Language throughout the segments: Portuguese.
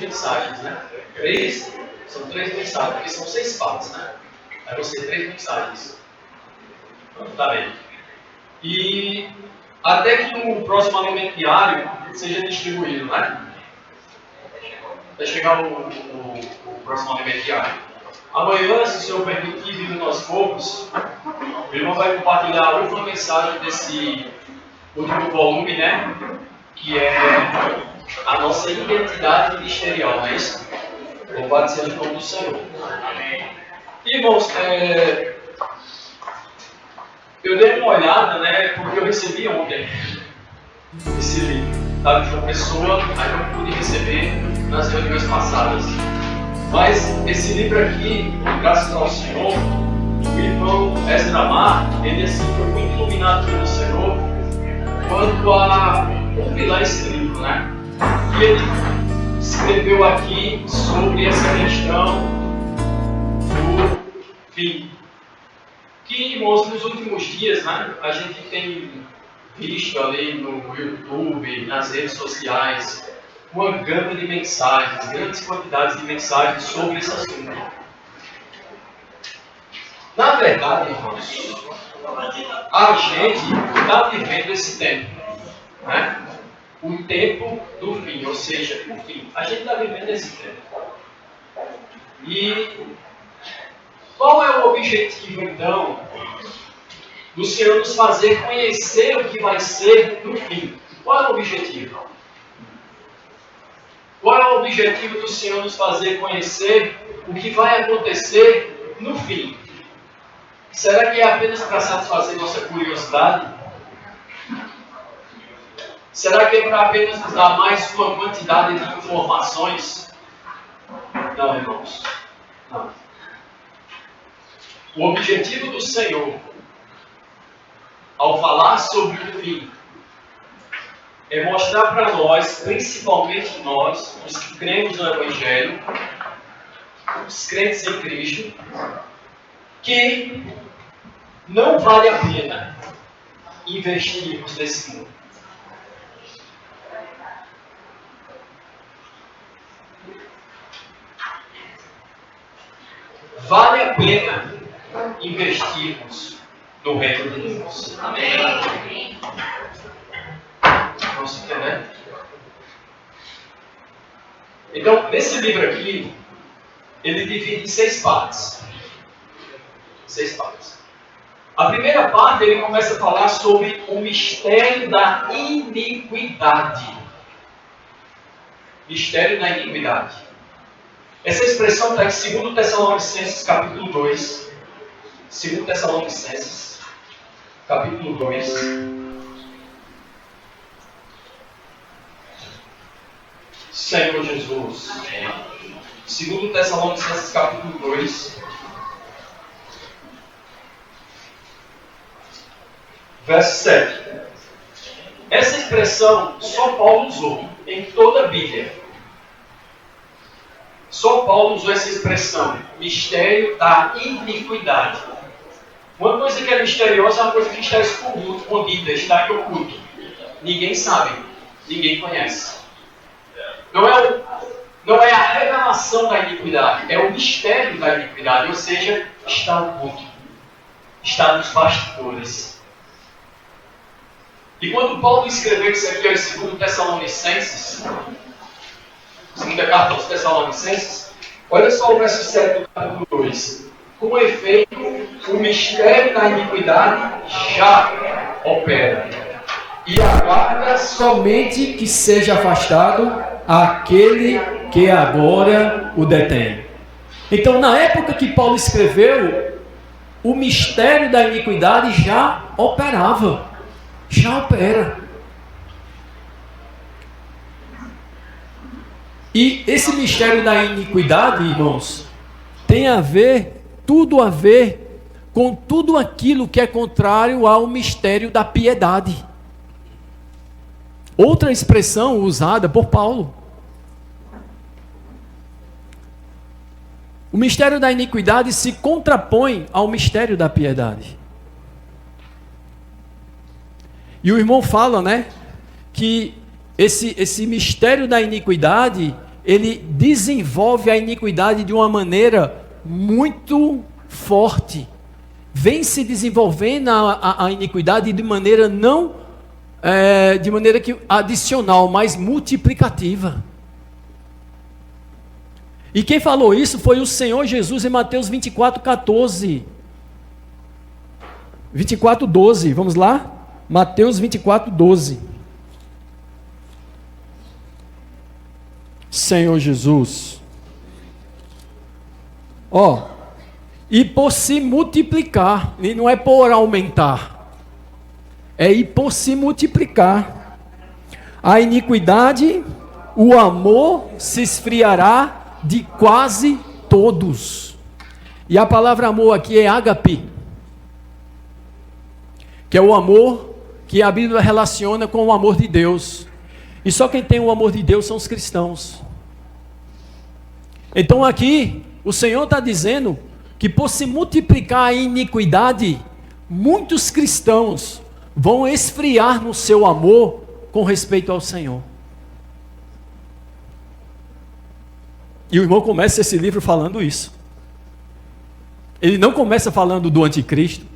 mensagens, né? São três mensagens, porque são 6 partes, né? Aí você tem 3 mensagens. Então, tá bem. E até que o próximo alimento diário seja distribuído, né? Até chegar o próximo alimento diário. Amanhã, se o Senhor permitir, vindo aos poucos, o irmão vai compartilhar a última mensagem desse último volume, né? Que é a nossa identidade ministerial, não é isso? Louvado seja o nome do Senhor. Irmãos, eu dei uma olhada, né? Porque eu recebi ontem esse livro. Estava de uma pessoa, aí eu pude receber nas reuniões passadas. Mas esse livro aqui, graças ao Senhor, o irmão Ezra Mar, ele assim, foi muito iluminado pelo Senhor quanto a compilar esse livro, né? E ele escreveu aqui sobre essa questão do fim. Que, irmãos, nos últimos dias, né, a gente tem visto ali no YouTube, nas redes sociais, uma gama de mensagens, grandes quantidades de mensagens sobre esse assunto. Na verdade, irmãos, a gente está vivendo esse tempo, né? O tempo do fim, ou seja, o fim. A gente está vivendo esse tempo. E qual é o objetivo, então, do Senhor nos fazer conhecer o que vai ser no fim? Qual é o objetivo? Qual é o objetivo do Senhor nos fazer conhecer o que vai acontecer no fim? Será que é apenas para satisfazer nossa curiosidade? Será que é para apenas nos dar mais uma quantidade de informações? Não, irmãos. Não. O objetivo do Senhor, ao falar sobre o fim, é mostrar para nós, principalmente nós, os que cremos no Evangelho, os crentes em Cristo, que não vale a pena investirmos nesse mundo. Vale a pena investirmos no reino de Deus. Amém. Vamos entender? Então, nesse livro aqui, ele divide em 6 partes. 6 partes. A primeira parte, ele começa a falar sobre o mistério da iniquidade. Mistério da iniquidade. Essa expressão está em 2 Tessalonicenses, capítulo 2. 2 Tessalonicenses, capítulo 2. Senhor Jesus. 2 Tessalonicenses, capítulo 2. Verso 7. Essa expressão só Paulo usou em toda a Bíblia. Só Paulo usou essa expressão, mistério da iniquidade. Uma coisa que é misteriosa é uma coisa que está escondida, está em oculto. Ninguém sabe, ninguém conhece. Não é a revelação da iniquidade, é o mistério da iniquidade, ou seja, está oculto. Está nos bastidores. E quando Paulo escreveu isso aqui aos 2 Tessalonicenses, segunda carta aos Tessalonicenses, olha só o verso 7 do capítulo 2. Com efeito, o mistério da iniquidade já opera. E aguarda somente que seja afastado aquele que agora o detém. Então, na época que Paulo escreveu, o mistério da iniquidade já operava. Já opera. E esse mistério da iniquidade, irmãos, tem a ver, tudo a ver com tudo aquilo que é contrário ao mistério da piedade. Outra expressão usada por Paulo. O mistério da iniquidade se contrapõe ao mistério da piedade. E o irmão fala, né, que esse mistério da iniquidade, ele desenvolve a iniquidade de uma maneira muito forte. Vem se desenvolvendo a iniquidade de maneira não de maneira que adicional, mas multiplicativa. E quem falou isso foi o Senhor Jesus em Mateus 24:14. 24:12, vamos lá? Mateus 24:12. Senhor Jesus. E por se multiplicar, e não é por aumentar, é e por se multiplicar, a iniquidade, o amor se esfriará de quase todos. E a palavra amor aqui é ágape, que é o amor que a Bíblia relaciona com o amor de Deus. E só quem tem o amor de Deus são os cristãos. Então aqui, o Senhor está dizendo que por se multiplicar a iniquidade, muitos cristãos vão esfriar no seu amor com respeito ao Senhor. E o irmão começa esse livro falando isso. Ele não começa falando do anticristo.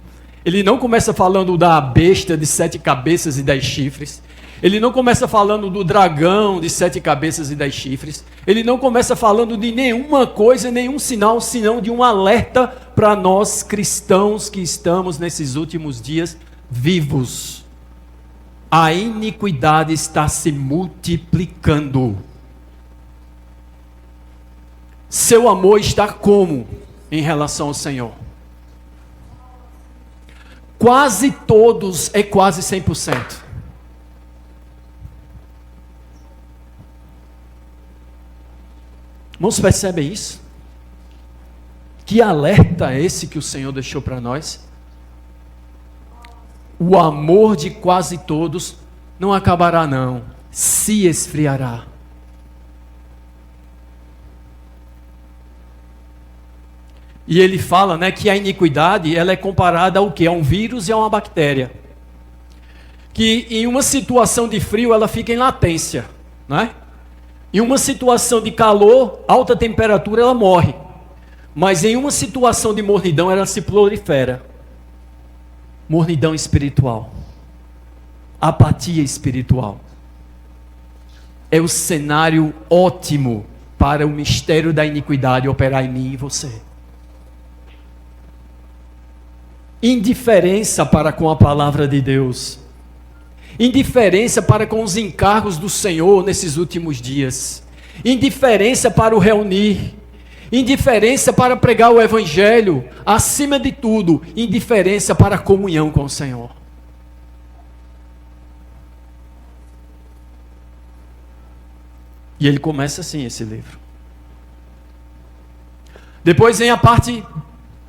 Ele não começa falando da besta de 7 cabeças e 10 chifres. Ele não começa falando do dragão de 7 cabeças e 10 chifres. Ele não começa falando de nenhuma coisa, nenhum sinal, senão de um alerta para nós cristãos que estamos nesses últimos dias vivos. A iniquidade está se multiplicando. Seu amor está como em relação ao Senhor? Quase todos é quase 100%. Irmãos, percebem isso? Que alerta é esse que o Senhor deixou para nós? O amor de quase todos não acabará não, se esfriará. E ele fala, né, que a iniquidade ela é comparada ao quê? A um vírus e a uma bactéria. Que em uma situação de frio ela fica em latência, né? Em uma situação de calor, alta temperatura, ela morre. Mas em uma situação de mornidão, ela se prolifera. Mornidão espiritual. Apatia espiritual. É o cenário ótimo para o mistério da iniquidade operar em mim e você. Indiferença para com a palavra de Deus. Indiferença para com os encargos do Senhor nesses últimos dias. Indiferença para o reunir. Indiferença para pregar o Evangelho. Acima de tudo, indiferença para a comunhão com o Senhor. E ele começa assim esse livro. Depois vem a parte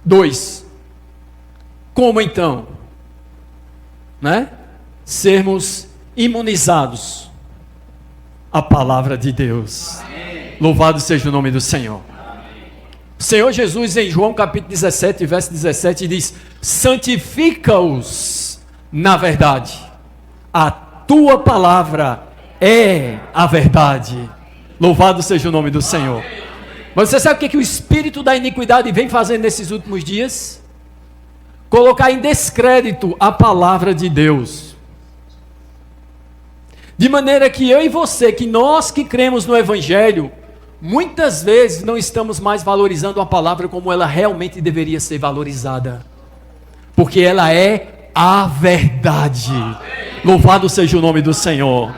2. Como então? Né? Sermos imunizados à palavra de Deus. Amém. Louvado seja o nome do Senhor. Amém. O Senhor Jesus em João capítulo 17, verso 17 diz: santifica-os na verdade, a tua palavra é a verdade. Louvado seja o nome do Senhor. Amém. Mas você sabe o que o espírito da iniquidade vem fazendo nesses últimos dias? Colocar em descrédito a palavra de Deus. De maneira que eu e você, que nós que cremos no Evangelho, muitas vezes não estamos mais valorizando a palavra como ela realmente deveria ser valorizada. Porque ela é a verdade. Louvado seja o nome do Senhor.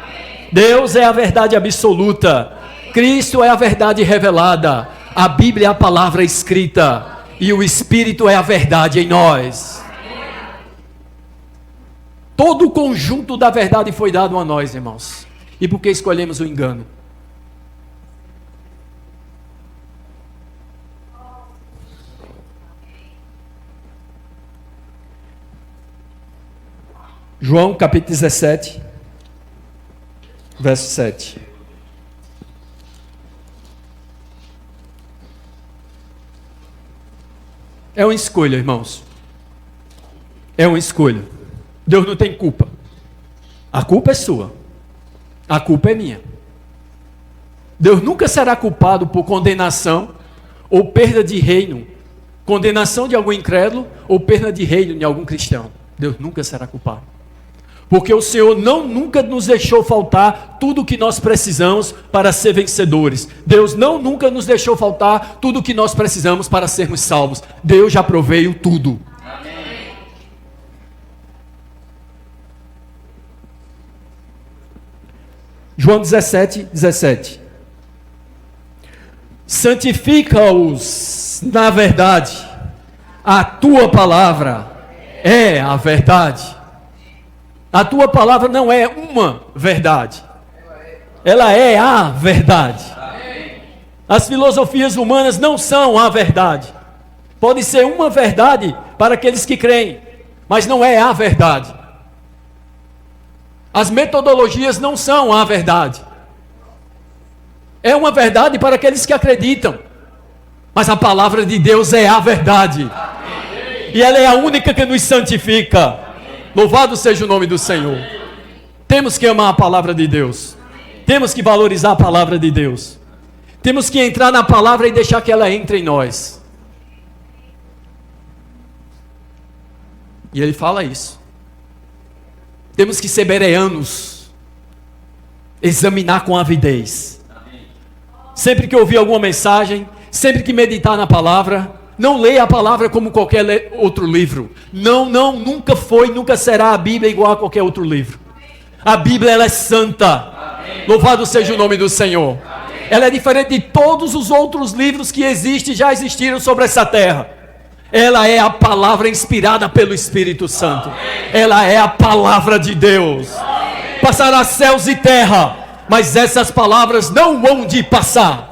Deus é a verdade absoluta. Cristo é a verdade revelada. A Bíblia é a palavra escrita. E o Espírito é a verdade em nós. Todo o conjunto da verdade foi dado a nós, irmãos. E por que escolhemos o engano? João capítulo 17, verso 7. É uma escolha, irmãos. É uma escolha. Deus não tem culpa. A culpa é sua. A culpa é minha. Deus nunca será culpado por condenação ou perda de reino. Condenação de algum incrédulo ou perda de reino de algum cristão. Deus nunca será culpado. Porque o Senhor nunca nos deixou faltar tudo o que nós precisamos para ser vencedores. Deus nunca nos deixou faltar tudo o que nós precisamos para sermos salvos. Deus já proveio tudo. Amém. João 17:17. Santifica-os na verdade. A tua palavra é a verdade. A tua palavra não é uma verdade. Ela é a verdade. As filosofias humanas não são a verdade. Pode ser uma verdade para aqueles que creem, mas não é a verdade. As metodologias não são a verdade. É uma verdade para aqueles que acreditam, mas a palavra de Deus é a verdade. E ela é a única que nos santifica. Louvado seja o nome do Senhor. Temos que amar a palavra de Deus. Temos que valorizar a palavra de Deus. Temos que entrar na palavra e deixar que ela entre em nós. E ele fala isso. Temos que ser bereanos. Examinar com avidez. Sempre que ouvir alguma mensagem, sempre que meditar na palavra, não leia a palavra como qualquer outro livro. Nunca foi, nunca será a Bíblia igual a qualquer outro livro. A Bíblia, ela é santa. Amém. Louvado seja o nome do Senhor. Amém. Ela é diferente de todos os outros livros que existem, já existiram sobre essa terra. Ela é a palavra inspirada pelo Espírito Santo. Amém. Ela é a palavra de Deus. Amém. Passará céus e terra, mas essas palavras não vão de passar.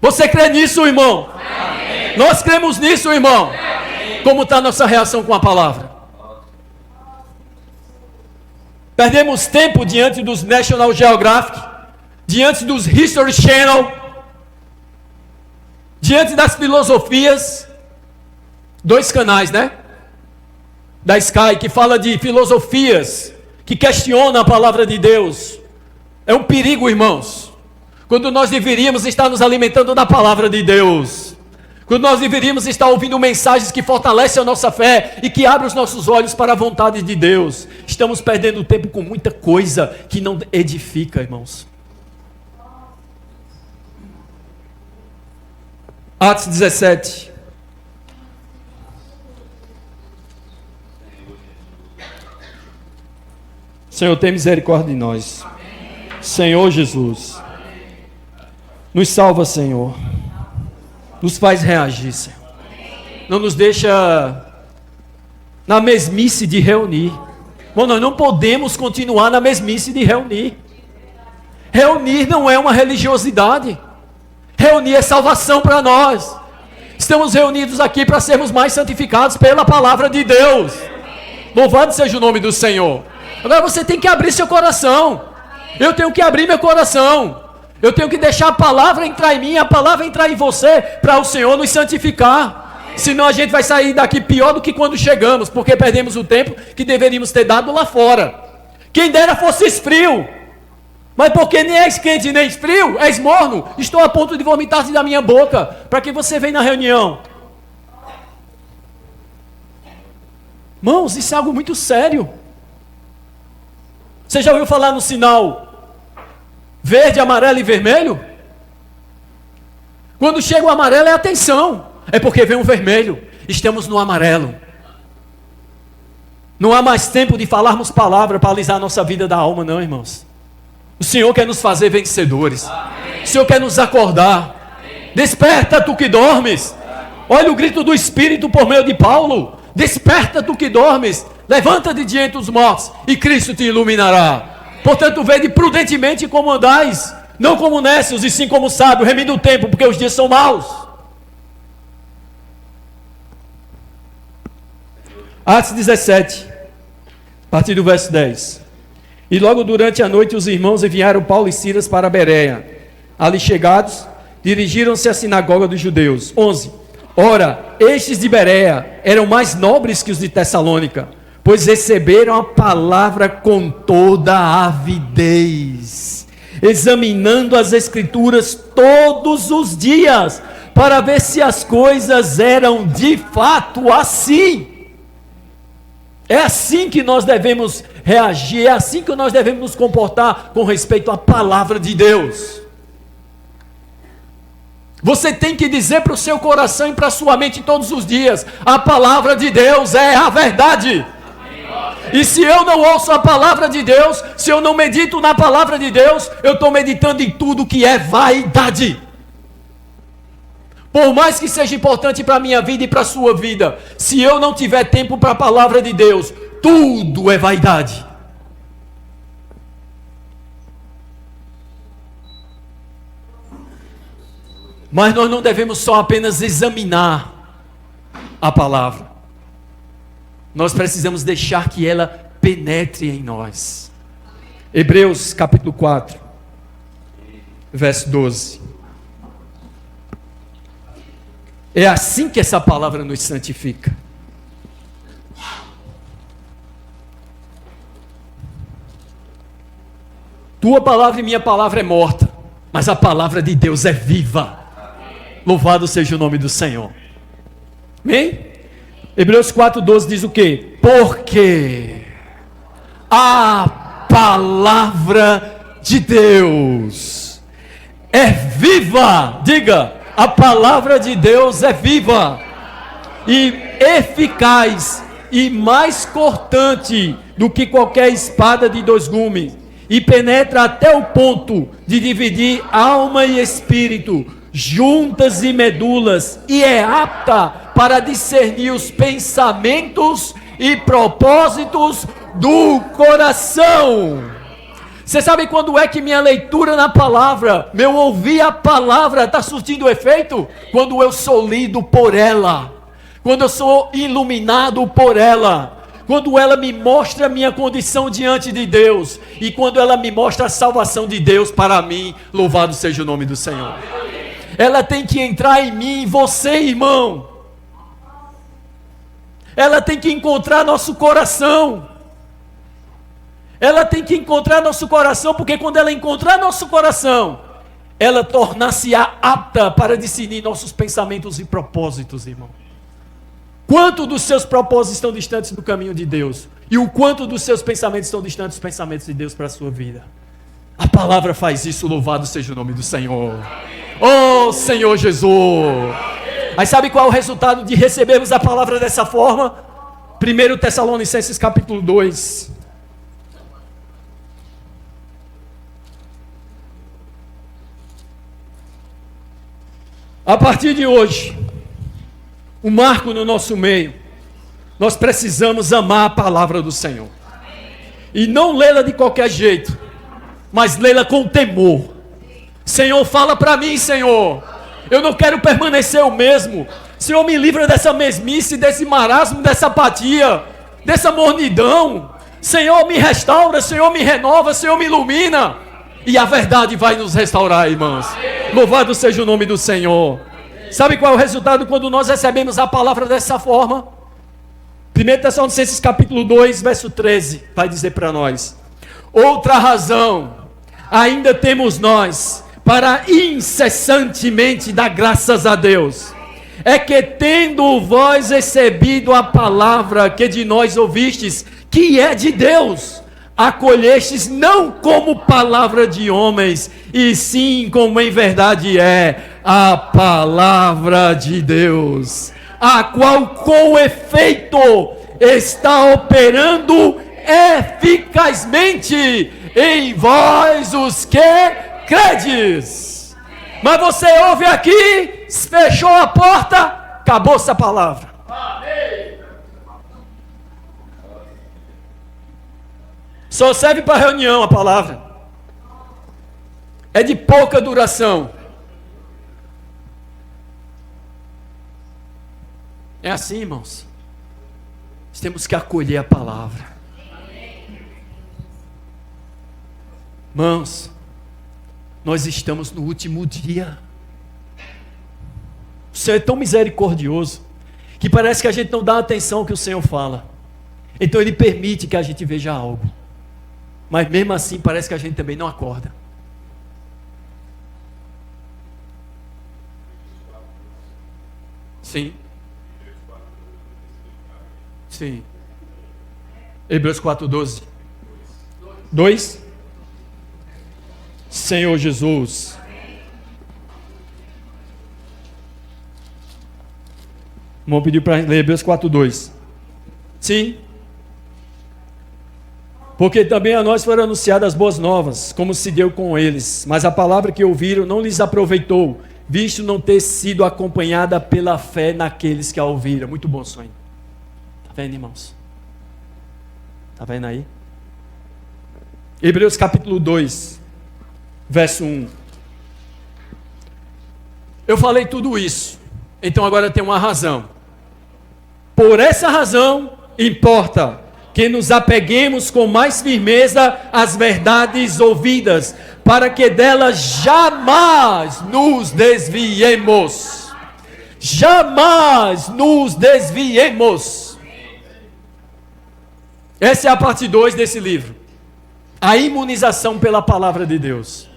Você crê nisso, irmão? Amém. Nós cremos nisso, irmão. Amém. Como está a nossa reação com a palavra? Perdemos tempo diante dos National Geographic, diante dos History Channel, diante das filosofias, 2 canais, né? Da Sky, que fala de filosofias, que questionam a palavra de Deus. É um perigo, irmãos. Quando nós deveríamos estar nos alimentando da palavra de Deus. Quando nós deveríamos estar ouvindo mensagens que fortalecem a nossa fé e que abrem os nossos olhos para a vontade de Deus. Estamos perdendo tempo com muita coisa que não edifica, irmãos. Atos 17. Senhor, tem misericórdia de nós. Senhor Jesus. Nos salva, Senhor. Nos faz reagir, Senhor. Não nos deixa na mesmice de reunir. Bom, nós não podemos continuar na mesmice de reunir. Reunir não é uma religiosidade. Reunir é salvação para nós. Estamos reunidos aqui para sermos mais santificados pela palavra de Deus. Louvado seja o nome do Senhor. Agora você tem que abrir seu coração. Eu tenho que abrir meu coração. Eu tenho que deixar a palavra entrar em mim, a palavra entrar em você, para o Senhor nos santificar. Senão a gente vai sair daqui pior do que quando chegamos, porque perdemos o tempo que deveríamos ter dado lá fora. Quem dera fosse frio, mas porque nem és quente nem frio, és morno, estou a ponto de vomitar-te da minha boca, para que você venha na reunião. Irmãos, isso é algo muito sério. Você já ouviu falar no sinal verde, amarelo e vermelho? Quando chega o amarelo é atenção, é porque vem o vermelho. Estamos no amarelo. Não há mais tempo de falarmos palavra para alisar a nossa vida da alma, não, irmãos. O Senhor quer nos fazer vencedores. Amém. O Senhor quer nos acordar. Amém. Desperta tu que dormes. Olha o grito do Espírito por meio de Paulo. Desperta tu que dormes. Levanta-te diante dos mortos e Cristo te iluminará. Portanto, vede prudentemente como andais, não como nécios, e sim como sábios, remindo o tempo, porque os dias são maus. Atos 17, a partir do verso 10. E logo durante a noite os irmãos enviaram Paulo e Silas para Bereia. Ali chegados, dirigiram-se à sinagoga dos judeus. 11. Ora, estes de Bereia eram mais nobres que os de Tessalônica, pois receberam a palavra com toda a avidez examinando as Escrituras todos os dias, para ver se as coisas eram de fato assim. É assim que nós devemos reagir, é assim que nós devemos nos comportar com respeito à palavra de Deus. Você tem que dizer para o seu coração e para a sua mente todos os dias: a palavra de Deus é a verdade. E se eu não ouço a palavra de Deus, se eu não medito na palavra de Deus, eu estou meditando em tudo que é vaidade. Por mais que seja importante para a minha vida e para a sua vida, se eu não tiver tempo para a palavra de Deus, tudo é vaidade. Mas nós não devemos só apenas examinar a palavra. Nós precisamos deixar que ela penetre em nós. Hebreus capítulo 4, verso 12. É assim que essa palavra nos santifica. Tua palavra e minha palavra é morta, mas a palavra de Deus é viva. Louvado seja o nome do Senhor. Amém? Hebreus 4,12 diz o quê? Porque a palavra de Deus é viva. Diga, a palavra de Deus é viva e eficaz e mais cortante do que qualquer espada de dois gumes, e penetra até o ponto de dividir alma e espírito, juntas e medulas, e é apta para discernir os pensamentos e propósitos do coração. Você sabe quando é que minha leitura na palavra, meu ouvir a palavra está surtindo efeito? Quando eu sou lido por ela, quando eu sou iluminado por ela, quando ela me mostra a minha condição diante de Deus, e quando ela me mostra a salvação de Deus para mim. Louvado seja o nome do Senhor. Ela tem que entrar em mim, em você, irmão. Ela tem que encontrar nosso coração. Ela tem que encontrar nosso coração, porque quando ela encontrar nosso coração, ela tornar-se apta para discernir nossos pensamentos e propósitos, irmão. Quanto dos seus propósitos estão distantes do caminho de Deus? E o quanto dos seus pensamentos estão distantes dos pensamentos de Deus para a sua vida? A palavra faz isso, louvado seja o nome do Senhor. Oh, Senhor Jesus! Aí sabe qual é o resultado de recebermos a palavra dessa forma? 1 Tessalonicenses capítulo 2. A partir de hoje, um marco no nosso meio, nós precisamos amar a palavra do Senhor. E não lê-la de qualquer jeito, mas lê-la com temor. Senhor, fala para mim, Senhor. Eu não quero permanecer o mesmo. Senhor, me livra dessa mesmice, desse marasmo, dessa apatia, dessa mornidão. Senhor, me restaura, Senhor, me renova, Senhor, me ilumina. E a verdade vai nos restaurar, irmãos. Louvado seja o nome do Senhor. Sabe qual é o resultado quando nós recebemos a palavra dessa forma? 1 Tessalonicenses capítulo 2, verso 13, vai dizer para nós: outra razão ainda temos nós para incessantemente dar graças a Deus, é que tendo vós recebido a palavra que de nós ouvistes, que é de Deus, acolhestes não como palavra de homens, e sim como em verdade é a palavra de Deus, a qual com efeito está operando eficazmente em vós os que credes. Mas você ouve aqui, fechou a porta, acabou essa palavra. Só serve para reunião a palavra. É de pouca duração. É assim, irmãos. Nós temos que acolher a palavra. Irmãos, nós estamos no último dia. O Senhor é tão misericordioso que parece que a gente não dá atenção ao que o Senhor fala. Então Ele permite que a gente veja algo. Mas mesmo assim parece que a gente também não acorda. Sim. Sim. Hebreus 4:12. 2. Senhor Jesus. Vamos pedir para ler Hebreus 4:2. Sim. Porque também a nós foram anunciadas as boas novas, como se deu com eles. Mas a palavra que ouviram não lhes aproveitou, visto não ter sido acompanhada pela fé naqueles que a ouviram. Muito bom sonho. Está vendo, irmãos? Está vendo aí? Hebreus capítulo 2, verso 1. Eu falei tudo isso, então agora tem uma razão. Por essa razão, importa que nos apeguemos com mais firmeza às verdades ouvidas, para que delas jamais nos desviemos. Jamais nos desviemos. Essa é a parte 2 desse livro. A imunização pela palavra de Deus.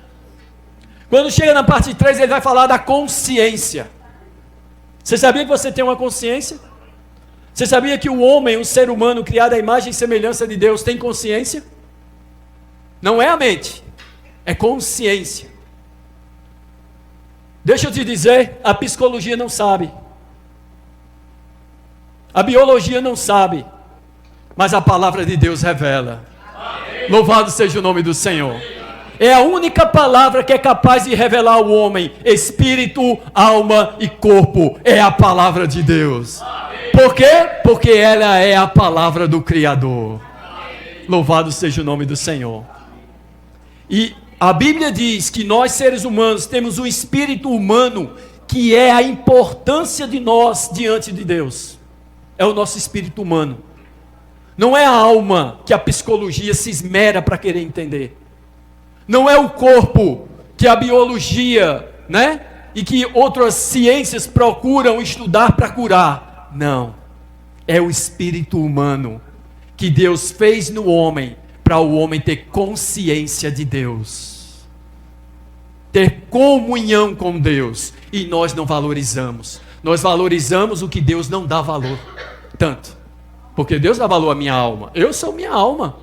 Quando chega na parte 3, ele vai falar da consciência. Você sabia que você tem uma consciência? Você sabia que o homem, um ser humano criado à imagem e semelhança de Deus, tem consciência? Não é a mente, é consciência. Deixa eu te dizer, a psicologia não sabe. A biologia não sabe. Mas a palavra de Deus revela. Amém. Louvado seja o nome do Senhor. É a única palavra que é capaz de revelar ao homem espírito, alma e corpo. É a palavra de Deus. Amém. Por quê? Porque ela é a palavra do Criador. Amém. Louvado seja o nome do Senhor. E a Bíblia diz que nós seres humanos temos um espírito humano que é a importância de nós diante de Deus. É o nosso espírito humano. Não é a alma que a psicologia se esmera para querer entender. Não é o corpo que a biologia, né? E que outras ciências procuram estudar para curar. Não. É o espírito humano que Deus fez no homem para o homem ter consciência de Deus. Ter comunhão com Deus. E nós não valorizamos. Nós valorizamos o que Deus não dá valor. Tanto. Porque Deus dá valor à minha alma. Eu sou minha alma.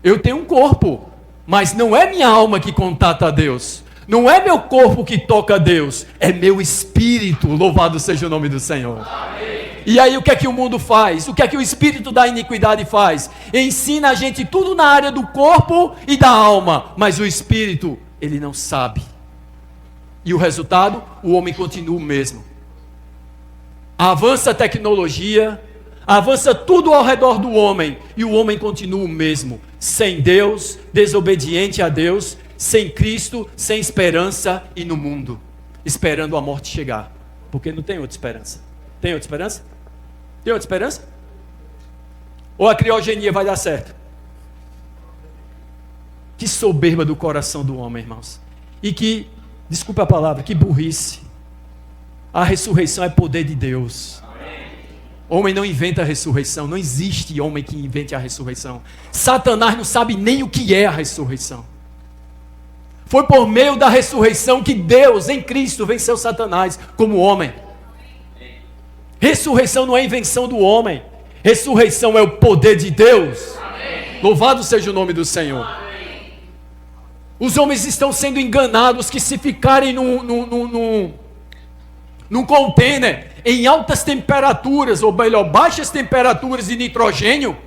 Eu tenho um corpo. Mas não é minha alma que contata a Deus. Não é meu corpo que toca a Deus. É meu espírito. Louvado seja o nome do Senhor. Amém. E aí o que é que o mundo faz? O que é que o espírito da iniquidade faz? Ensina a gente tudo na área do corpo e da alma. Mas o espírito, ele não sabe. E o resultado? O homem continua o mesmo. Avança a tecnologia. Avança tudo ao redor do homem. E o homem continua o mesmo. Sem Deus, desobediente a Deus, sem Cristo, sem esperança e no mundo, esperando a morte chegar, porque não tem outra esperança. Tem outra esperança? Tem outra esperança? Ou a criogenia vai dar certo? Que soberba do coração do homem, irmãos. E que, desculpa a palavra, que burrice. A ressurreição é poder de Deus. Homem não inventa a ressurreição. Não existe homem que invente a ressurreição. Satanás não sabe nem o que é a ressurreição. Foi por meio da ressurreição que Deus, em Cristo, venceu Satanás como homem. Ressurreição não é invenção do homem. Ressurreição é o poder de Deus. Amém. Louvado seja o nome do Senhor. Amém. Os homens estão sendo enganados que se ficarem num container em altas temperaturas, ou melhor, baixas temperaturas de nitrogênio,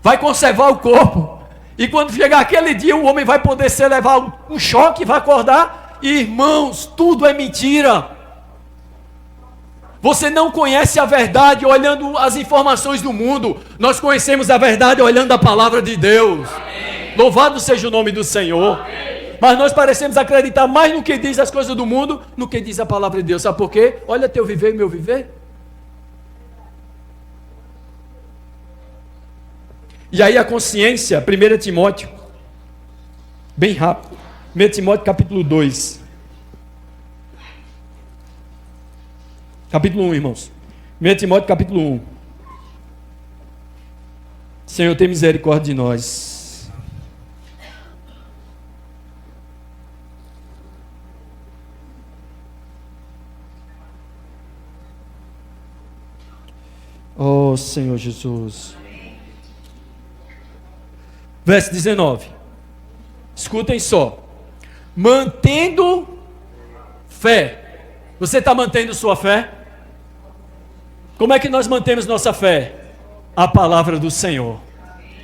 vai conservar o corpo. E quando chegar aquele dia, o homem vai poder levar um choque, vai acordar. E, irmãos, tudo é mentira. Você não conhece a verdade olhando as informações do mundo. Nós conhecemos a verdade olhando a palavra de Deus. Amém. Louvado seja o nome do Senhor. Amém. Mas nós parecemos acreditar mais no que diz as coisas do mundo, no que diz a palavra de Deus. Sabe por quê? Olha teu viver e meu viver. E aí a consciência, 1 Timóteo, bem rápido. 1 Timóteo capítulo 2. Capítulo 1, irmãos. 1 Timóteo capítulo 1. Senhor, tem misericórdia de nós. Oh, Senhor Jesus. Verso 19. Escutem só. Mantendo fé. Você está mantendo sua fé? Como é que nós mantemos nossa fé? A palavra do Senhor.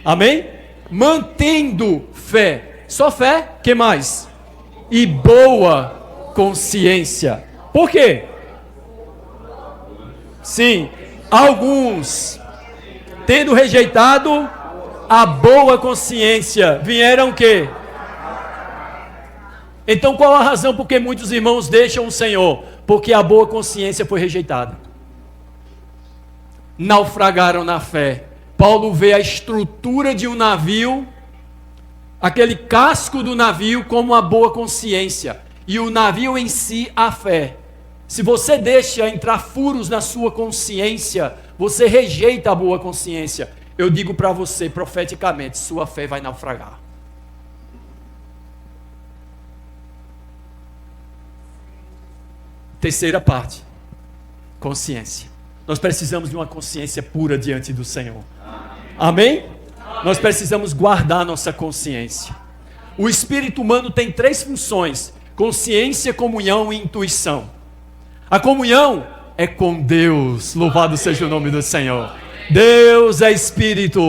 Amém? Mantendo fé. Só fé? Que mais? E boa consciência. Por quê? Sim, alguns, tendo rejeitado a boa consciência, vieram o quê? Então qual a razão por que muitos irmãos deixam o Senhor? Porque a boa consciência foi rejeitada. Naufragaram na fé. Paulo vê a estrutura de um navio, aquele casco do navio como a boa consciência, e o navio em si a fé. Se você deixa entrar furos na sua consciência, você rejeita a boa consciência. Eu digo para você profeticamente, sua fé vai naufragar. Terceira parte, consciência. Nós precisamos de uma consciência pura diante do Senhor. Amém? Nós precisamos guardar nossa consciência. O espírito humano tem 3 funções: consciência, comunhão e intuição. A comunhão é com Deus. Louvado seja o nome do Senhor. Deus é espírito.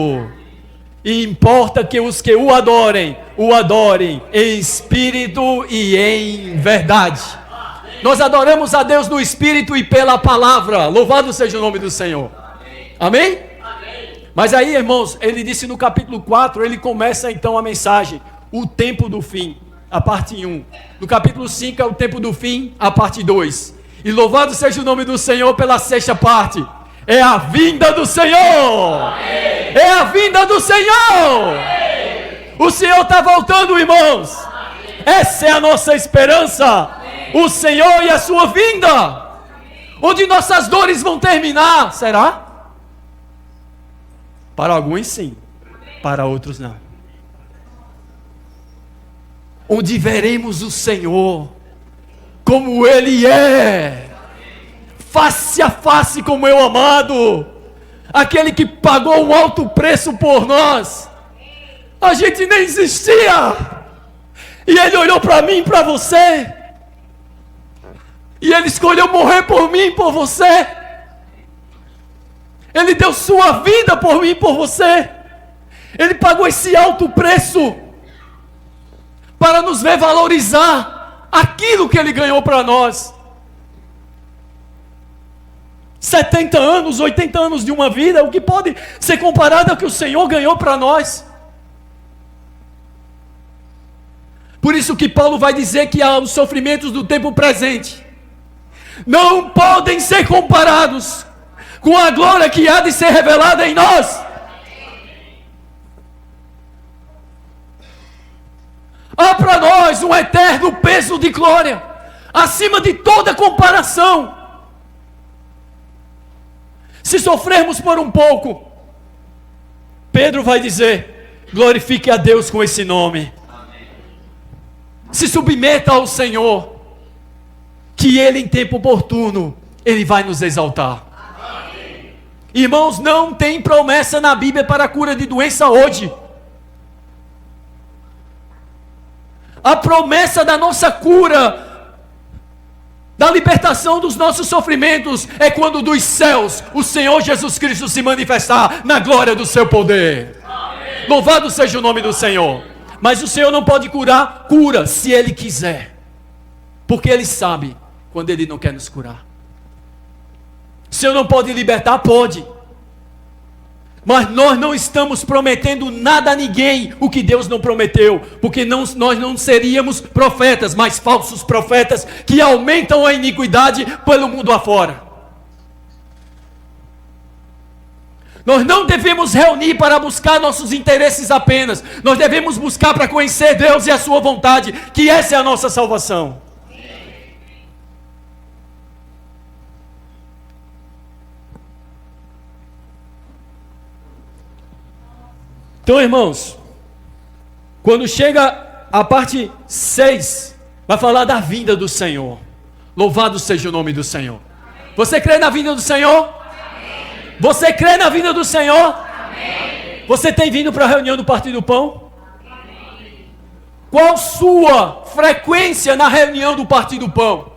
E importa que os que o adorem em espírito e em verdade. Nós adoramos a Deus no espírito e pela palavra. Louvado seja o nome do Senhor. Amém? Mas aí, irmãos, ele disse no capítulo 4, ele começa então a mensagem, o tempo do fim, a parte 1. No capítulo 5 é o tempo do fim, a parte 2. E louvado seja o nome do Senhor pela 6ª parte. É a vinda do Senhor. Amém. É a vinda do Senhor. Amém. O Senhor está voltando, irmãos. Amém. Essa é a nossa esperança. Amém. O Senhor e a sua vinda. Amém. Onde nossas dores vão terminar. Será? Para alguns sim. Para outros não. Onde veremos o Senhor como Ele é, face a face com o meu amado, aquele que pagou um alto preço por nós. A gente nem existia, e Ele olhou para mim e para você, e Ele escolheu morrer por mim e por você. Ele deu sua vida por mim e por você. Ele pagou esse alto preço para nos ver valorizar aquilo que Ele ganhou para nós. 70 anos, 80 anos de uma vida, o que pode ser comparado ao que o Senhor ganhou para nós? Por isso que Paulo vai dizer que os sofrimentos do tempo presente não podem ser comparados com a glória que há de ser revelada em nós. Há para nós um eterno peso de glória, acima de toda comparação. Se sofrermos por um pouco, Pedro vai dizer: glorifique a Deus com esse nome. Amém. Se submeta ao Senhor, que Ele em tempo oportuno, Ele vai nos exaltar. Amém. Irmãos, não tem promessa na Bíblia para a cura de doença hoje. A promessa da nossa cura, da libertação dos nossos sofrimentos, é quando dos céus o Senhor Jesus Cristo se manifestar na glória do seu poder. Amém. Louvado seja o nome do Senhor. Mas o Senhor não pode curar, cura se Ele quiser, porque Ele sabe quando Ele não quer nos curar. O Senhor não pode libertar? Pode. Mas nós não estamos prometendo nada a ninguém o que Deus não prometeu, porque nós não seríamos profetas, mas falsos profetas que aumentam a iniquidade pelo mundo afora. Nós não devemos reunir para buscar nossos interesses apenas, nós devemos buscar para conhecer Deus e a sua vontade, que essa é a nossa salvação. Então, irmãos, quando chega a parte 6, vai falar da vinda do Senhor. Louvado seja o nome do Senhor. Você crê na vinda do Senhor? Amém. Você crê na vinda do Senhor? Amém. Você tem vindo para a reunião do Partido do Pão? Amém. Qual sua frequência na reunião do Partido do Pão?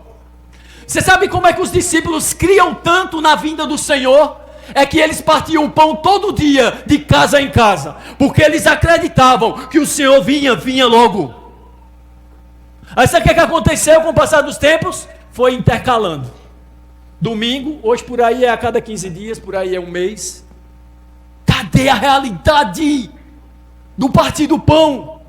Você sabe como é que os discípulos criam tanto na vinda do Senhor? É que eles partiam o pão todo dia, de casa em casa, porque eles acreditavam que o Senhor vinha logo. Aí sabe o que aconteceu com o passar dos tempos? Foi intercalando. Domingo, hoje por aí é a cada 15 dias, por aí é um mês. Cadê a realidade do Partido do Pão?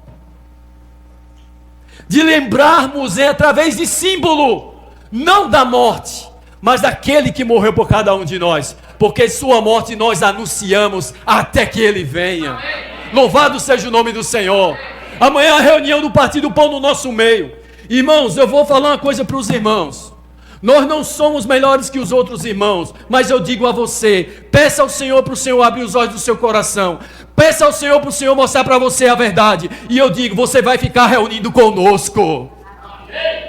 De lembrarmos através de símbolo, não da morte, mas daquele que morreu por cada um de nós. Porque sua morte nós anunciamos até que ele venha. Amém. Louvado seja o nome do Senhor. Amanhã a reunião do Partido do Pão no nosso meio. Irmãos, eu vou falar uma coisa para os irmãos. Nós não somos melhores que os outros irmãos, mas eu digo a você, peça ao Senhor para o Senhor abrir os olhos do seu coração. Peça ao Senhor para o Senhor mostrar para você a verdade. E eu digo, você vai ficar reunido conosco. Amém.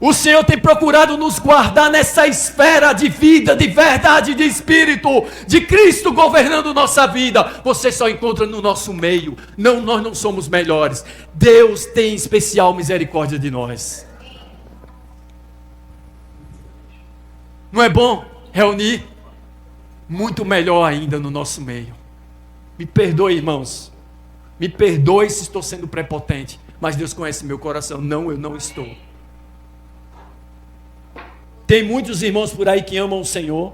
O Senhor tem procurado nos guardar nessa esfera de vida, de verdade, de espírito, de Cristo governando nossa vida. Você só encontra no nosso meio. Não, nós não somos melhores. Deus tem especial misericórdia de nós. Não é bom reunir? Muito melhor ainda no nosso meio. Me perdoe, irmãos. Me perdoe se estou sendo prepotente. Mas Deus conhece meu coração. Não, eu não estou. Tem muitos irmãos por aí que amam o Senhor.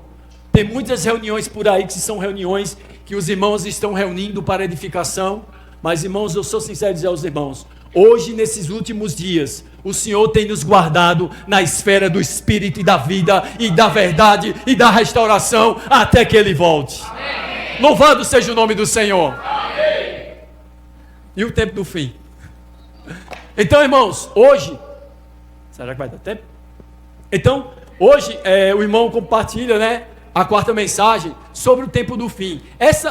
Tem muitas reuniões por aí que são reuniões que os irmãos estão reunindo para edificação. Mas, irmãos, eu sou sincero em dizer aos irmãos, hoje, nesses últimos dias, o Senhor tem nos guardado na esfera do Espírito e da vida, e da verdade, e da restauração, até que Ele volte. Amém. Louvado seja o nome do Senhor. Amém. E o tempo do fim. Então, irmãos, hoje... Será que vai dar tempo? Então, hoje o irmão compartilha, né, a quarta mensagem sobre o tempo do fim.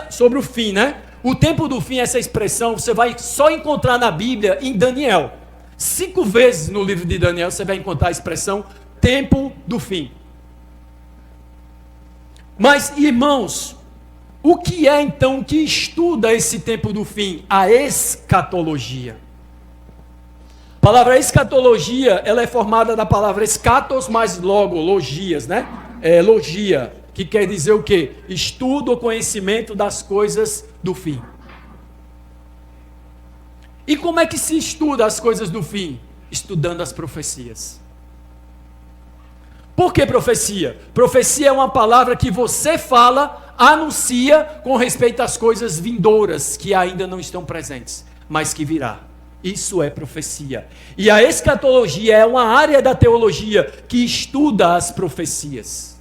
Sobre o fim, né? O tempo do fim, essa expressão, você vai só encontrar na Bíblia em Daniel. 5 vezes no livro de Daniel você vai encontrar a expressão tempo do fim. Mas, irmãos, o que é então que estuda esse tempo do fim? A escatologia. A palavra escatologia, ela é formada da palavra escatos mais logo, logias, né? Logia, que quer dizer o quê? Estudo ou conhecimento das coisas do fim. E como é que se estuda as coisas do fim? Estudando as profecias. Por que profecia? Profecia é uma palavra que você fala, anuncia com respeito às coisas vindouras, que ainda não estão presentes, mas que virá. Isso é profecia. E a escatologia é uma área da teologia que estuda as profecias.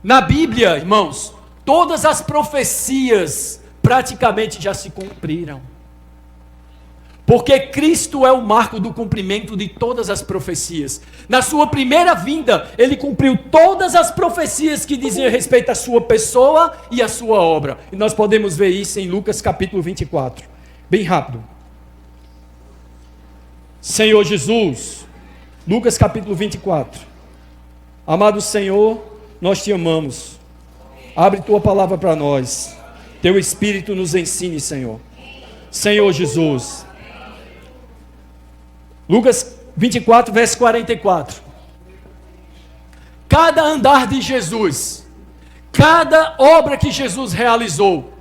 Na Bíblia, irmãos, todas as profecias praticamente já se cumpriram. Porque Cristo é o marco do cumprimento de todas as profecias. Na sua primeira vinda, Ele cumpriu todas as profecias que diziam respeito à sua pessoa e à sua obra. E nós podemos ver isso em Lucas capítulo 24. Bem rápido. Senhor Jesus, Lucas capítulo 24. Amado Senhor, nós te amamos. Abre tua palavra para nós. Teu Espírito nos ensine, Senhor. Senhor Jesus. Lucas 24, verso 44. Cada andar de Jesus, cada obra que Jesus realizou,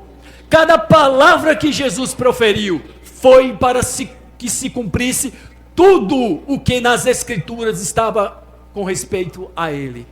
cada palavra que Jesus proferiu, foi para que se cumprisse tudo o que nas Escrituras estava com respeito a Ele.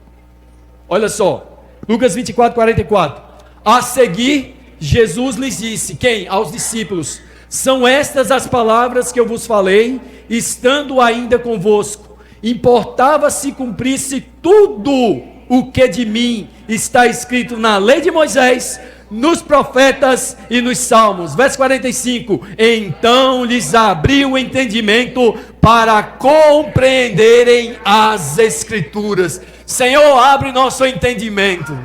Olha só, Lucas 24, 44. A seguir, Jesus lhes disse, quem? Aos discípulos: são estas as palavras que eu vos falei, estando ainda convosco. Importava se cumprisse tudo o que de mim está escrito na lei de Moisés, nos profetas e nos salmos. Verso 45. Então lhes abriu o entendimento para compreenderem as Escrituras. Senhor, abre nosso entendimento.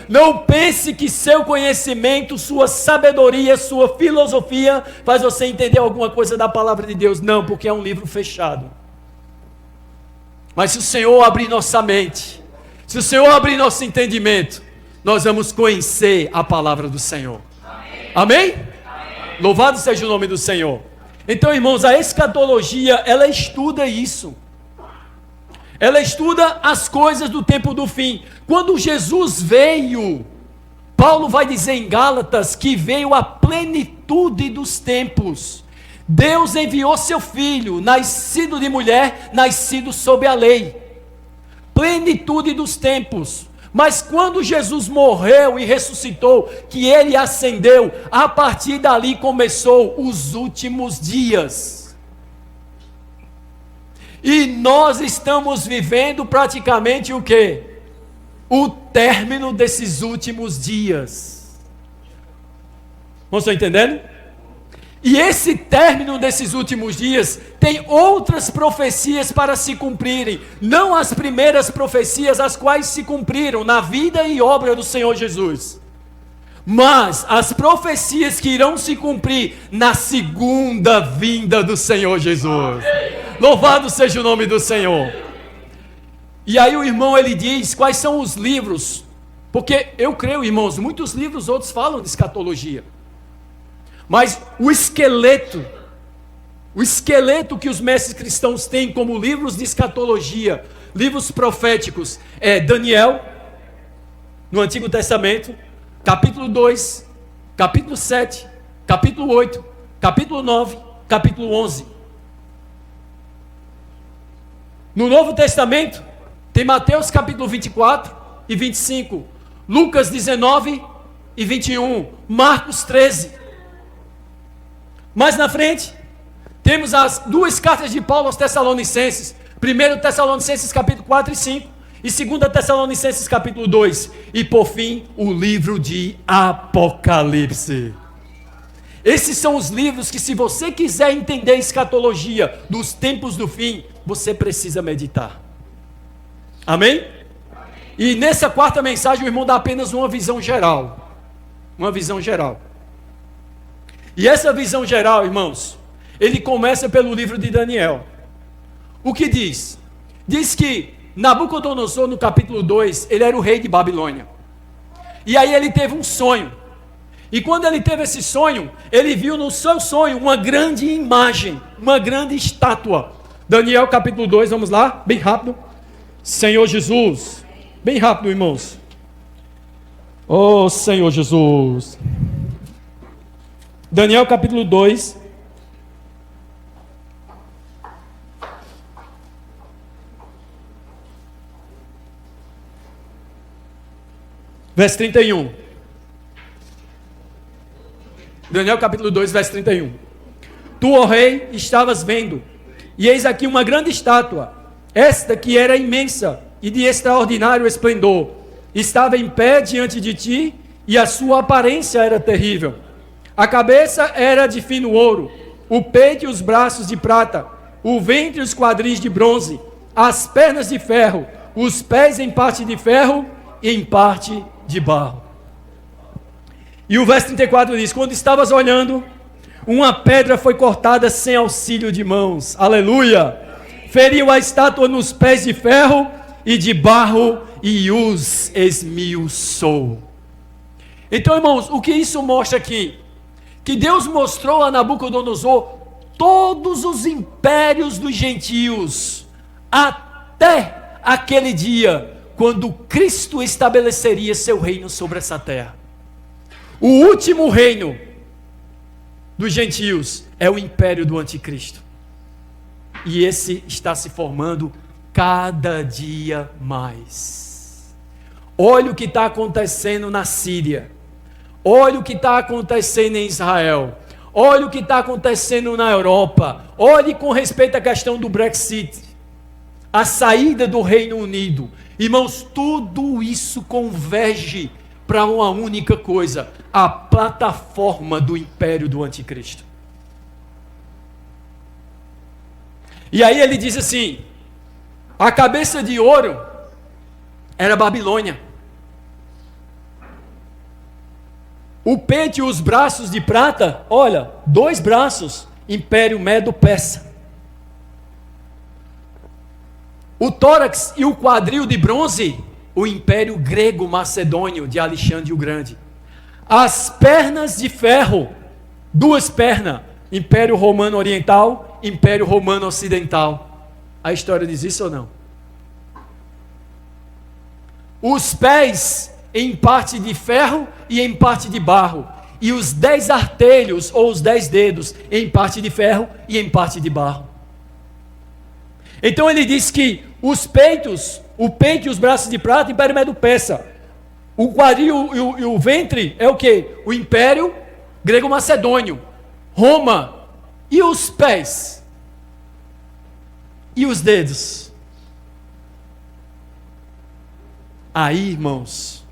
Não pense que seu conhecimento, sua sabedoria, sua filosofia faz você entender alguma coisa da palavra de Deus. Não, porque é um livro fechado. Mas se o Senhor abrir nossa mente, se o Senhor abrir nosso entendimento, nós vamos conhecer a palavra do Senhor. Amém? Louvado seja o nome do Senhor. Então, irmãos, a escatologia, ela estuda isso. Ela estuda as coisas do tempo do fim. Quando Jesus veio, Paulo vai dizer em Gálatas que veio a plenitude dos tempos. Deus enviou seu filho, nascido de mulher, nascido sob a lei. Plenitude dos tempos. Mas quando Jesus morreu e ressuscitou, que ele ascendeu, a partir dali começou os últimos dias. E nós estamos vivendo praticamente o quê? O término desses últimos dias. Não estão entendendo? E esse término desses últimos dias tem outras profecias para se cumprirem, não as primeiras profecias as quais se cumpriram na vida e obra do Senhor Jesus, mas as profecias que irão se cumprir na segunda vinda do Senhor Jesus. Louvado seja o nome do Senhor. E aí o irmão ele diz quais são os livros, porque eu creio, irmãos, muitos livros outros falam de escatologia. Mas o esqueleto que os mestres cristãos têm como livros de escatologia, livros proféticos, é Daniel, no Antigo Testamento, capítulo 2, capítulo 7, capítulo 8, capítulo 9, capítulo 11. No Novo Testamento, tem Mateus capítulo 24 e 25, Lucas 19 e 21, Marcos 13. Mais na frente, temos as duas cartas de Paulo aos Tessalonicenses. 1 Tessalonicenses capítulo 4 e 5. E 2 Tessalonicenses capítulo 2. E por fim, o livro de Apocalipse. Esses são os livros que, se você quiser entender a escatologia dos tempos do fim, você precisa meditar. Amém? E nessa quarta mensagem, o irmão dá apenas uma visão geral. Uma visão geral. E essa visão geral, irmãos, ele começa pelo livro de Daniel. O que diz? Diz que Nabucodonosor, no capítulo 2, ele era o rei de Babilônia. E aí ele teve um sonho. E quando ele teve esse sonho, ele viu no seu sonho uma grande imagem, uma grande estátua. Daniel capítulo 2, vamos lá, bem rápido. Senhor Jesus, bem rápido, irmãos. Oh, Senhor Jesus. Daniel capítulo 2, verso 31. Daniel capítulo 2, verso 31. Tu, ó rei, estavas vendo, e eis aqui uma grande estátua, esta que era imensa e de extraordinário esplendor, estava em pé diante de ti, e a sua aparência era terrível. A cabeça era de fino ouro, o peito e os braços de prata, o ventre e os quadris de bronze, as pernas de ferro, os pés em parte de ferro e em parte de barro. E o verso 34 diz: quando estavas olhando, uma pedra foi cortada sem auxílio de mãos, aleluia, feriu a estátua nos pés de ferro e de barro e os esmiuçou. Então, irmãos, o que isso mostra aqui? Que Deus mostrou a Nabucodonosor todos os impérios dos gentios, até aquele dia, quando Cristo estabeleceria seu reino sobre essa terra. O último reino dos gentios é o império do anticristo. E esse está se formando cada dia mais. Olha o que está acontecendo na Síria. Olha o que está acontecendo em Israel. Olha o que está acontecendo na Europa. Olhe com respeito à questão do Brexit, a saída do Reino Unido. Irmãos, tudo isso converge para uma única coisa: a plataforma do império do anticristo. E aí ele diz assim: a cabeça de ouro era Babilônia, o peito e os braços de prata, olha, 2 braços, Império Medo-Persa. O tórax e o quadril de bronze, o Império Grego-Macedônio de Alexandre o Grande. As pernas de ferro, 2 pernas, Império Romano Oriental, Império Romano Ocidental. A história diz isso ou não? Os pés em parte de ferro e em parte de barro. E os 10 artelhos, ou os 10 dedos, em parte de ferro e em parte de barro. Então ele diz que os peitos, o peito e os braços de prata, Império Medo-Persa. O quadril e o ventre é o quê? O Império Grego-Macedônio. Roma. E os pés? E os dedos? Aí, irmãos,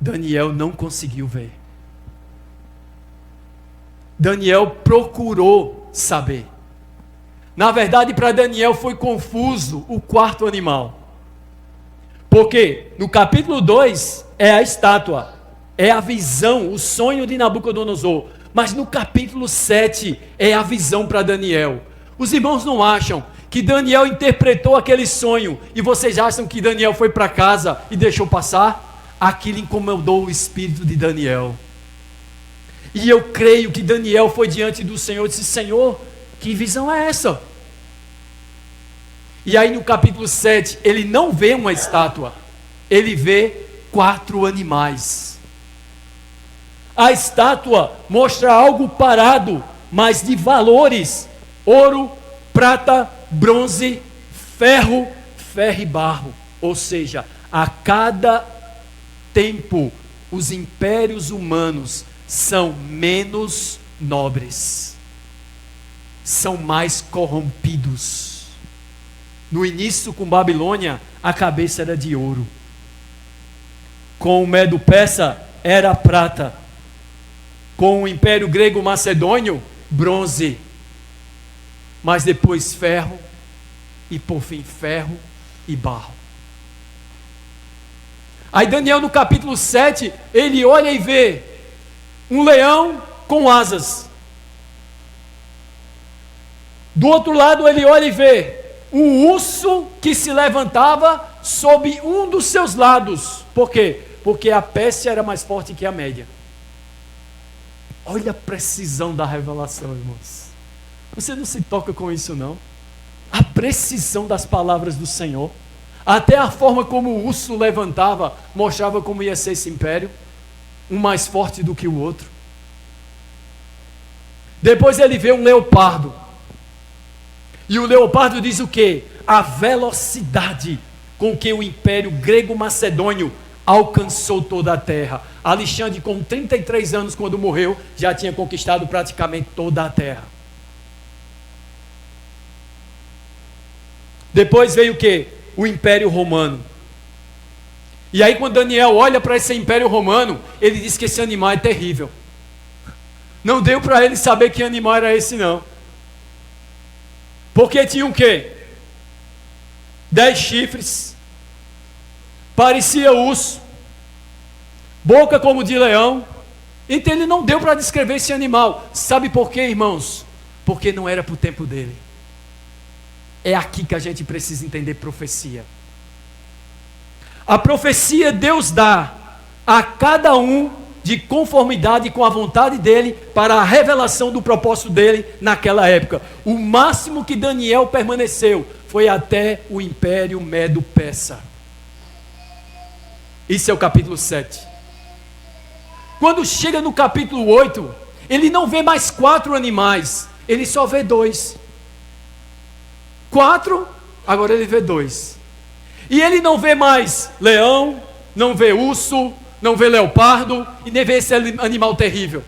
Daniel não conseguiu ver. Daniel procurou saber. Na verdade, para Daniel foi confuso o 4º animal. Porque no capítulo 2 é a estátua, é a visão, o sonho de Nabucodonosor. Mas no capítulo 7 é a visão para Daniel. Os irmãos não acham que Daniel interpretou aquele sonho e vocês acham que Daniel foi para casa e deixou passar? Aquilo incomodou o espírito de Daniel. E eu creio que Daniel foi diante do Senhor e disse: Senhor, que visão é essa? E aí no capítulo 7, ele não vê uma estátua, ele vê 4 animais. A estátua mostra algo parado, mas de valores: ouro, prata, bronze, ferro, ferro e barro. Ou seja, a cada tempo, os impérios humanos são menos nobres, são mais corrompidos. No início, com Babilônia, a cabeça era de ouro. Com o Medo-Persa, era prata. Com o Império Grego-Macedônio, bronze. Mas depois ferro, e por fim ferro e barro. Aí Daniel, no capítulo 7, ele olha e vê um leão com asas. Do outro lado, ele olha e vê um urso que se levantava sob um dos seus lados. Por quê? Porque a peste era mais forte que a média. Olha a precisão da revelação, irmãos. Você não se toca com isso, não? A precisão das palavras do Senhor. Até a forma como o urso levantava mostrava como ia ser esse império, um mais forte do que o outro. Depois ele vê um leopardo. E o leopardo diz o quê? A velocidade com que o Império Grego-Macedônio alcançou toda a terra. Alexandre, com 33 anos, quando morreu, já tinha conquistado praticamente toda a terra. Depois veio o quê? O Império Romano. E aí quando Daniel olha para esse Império Romano, ele diz que esse animal é terrível. Não deu para ele saber que animal era esse, não. Porque tinha o quê? 10 chifres, parecia urso, boca como de leão. Então ele não deu para descrever esse animal. Sabe por quê, irmãos? Porque não era para o tempo dele. É aqui que a gente precisa entender profecia. A profecia Deus dá a cada um de conformidade com a vontade dele para a revelação do propósito dele naquela época. O máximo que Daniel permaneceu foi até o Império Medo-Persa. Isso é o capítulo 7. Quando chega no capítulo 8, ele não vê mais 4 animais, ele só vê 2. 4, agora ele vê 2. E ele não vê mais leão, não vê urso, não vê leopardo e nem vê esse animal terrível.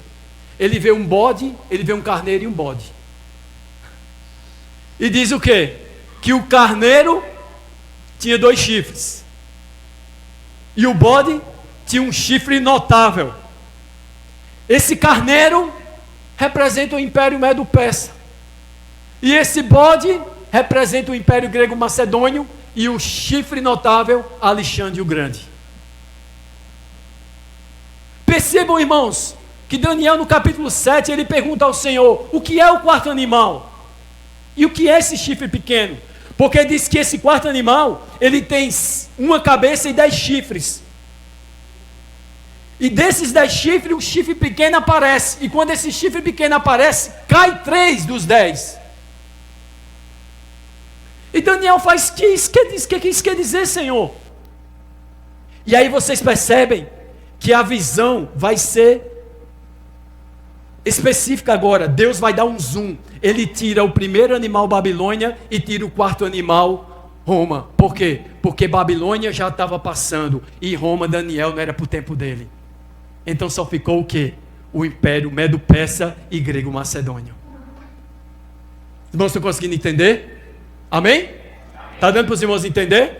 Ele vê um bode, ele vê um carneiro e um bode. E diz o quê? Que o carneiro tinha 2 chifres. E o bode tinha um chifre notável. Esse carneiro representa o Império Medo-Persa. E esse bode representa o Império Grego-Macedônio e o chifre notável, Alexandre o Grande. Percebam, irmãos, que Daniel no capítulo 7, ele pergunta ao Senhor, o que é o 4º animal? E o que é esse chifre pequeno? Porque diz que esse quarto animal, ele tem uma cabeça e 10 chifres. E desses 10 chifres, o chifre pequeno aparece. E quando esse chifre pequeno aparece, cai 3 dos 10. E Daniel faz, o que isso quer dizer, Senhor? E aí vocês percebem que a visão vai ser específica agora. Deus vai dar um zoom. Ele tira o primeiro animal Babilônia e tira o quarto animal Roma. Por quê? Porque Babilônia já estava passando e Roma, Daniel, não era para o tempo dele. Então só ficou o quê? O império Medo-Persa e Grego-Macedônio. Os irmãos estão conseguindo entender? Amém? Está dando para os irmãos entender?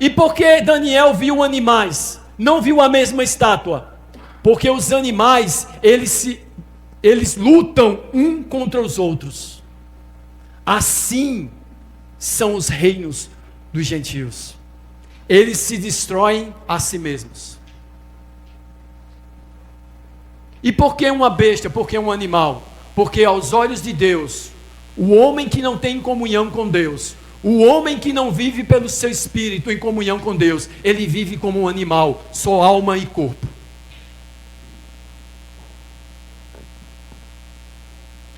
E por que Daniel viu animais? Não viu a mesma estátua? Porque os animais, eles lutam um contra os outros. Assim são os reinos dos gentios. Eles se destroem a si mesmos. E por que uma besta? Por que um animal? Porque aos olhos de Deus, o homem que não tem comunhão com Deus, o homem que não vive pelo seu espírito em comunhão com Deus, ele vive como um animal, só alma e corpo.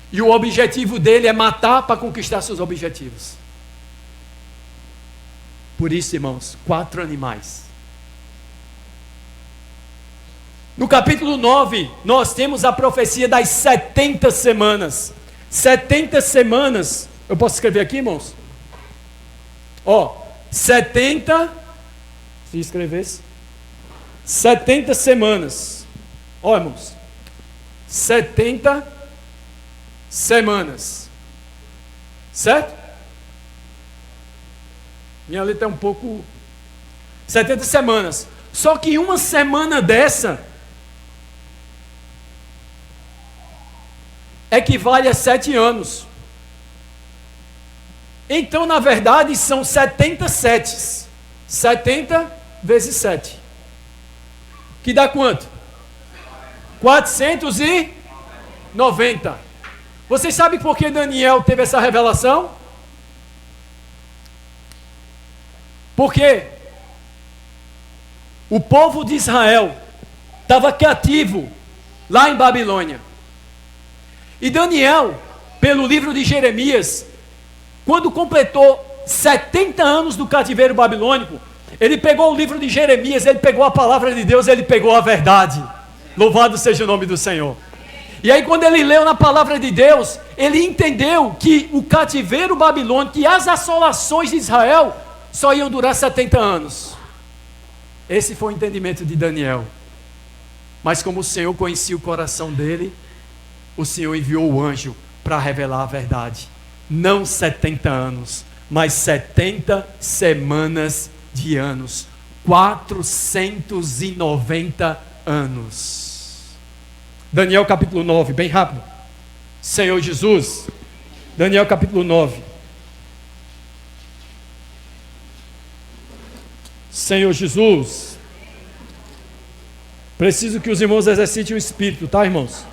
E o objetivo dele é matar para conquistar seus objetivos. Por isso, irmãos, 4 animais. No capítulo 9, nós temos a profecia das 70 semanas. 70 semanas. Eu posso escrever aqui, irmãos? 70. Se escrevesse. 70 semanas. Irmãos. 70 semanas. Certo? Minha letra é um pouco... 70 semanas. Só que uma semana dessa equivale a 7 anos. Então, na verdade, são 70 setes. 70 vezes 7. Que dá quanto? 490. Vocês sabem por que Daniel teve essa revelação? Porque o povo de Israel estava cativo lá em Babilônia. E Daniel, pelo livro de Jeremias, quando completou 70 anos do cativeiro babilônico, ele pegou o livro de Jeremias, ele pegou a palavra de Deus, ele pegou a verdade. Louvado seja o nome do Senhor. E aí quando ele leu na palavra de Deus, ele entendeu que o cativeiro babilônico, que as assolações de Israel só iam durar 70 anos. Esse foi o entendimento de Daniel. Mas como o Senhor conhecia o coração dele, o Senhor enviou o anjo para revelar a verdade. Não 70 anos, mas 70 semanas de anos. 490 anos. Daniel capítulo 9, bem rápido. Senhor Jesus. Daniel capítulo 9. Senhor Jesus. Preciso que os irmãos exercitem o espírito, tá, irmãos?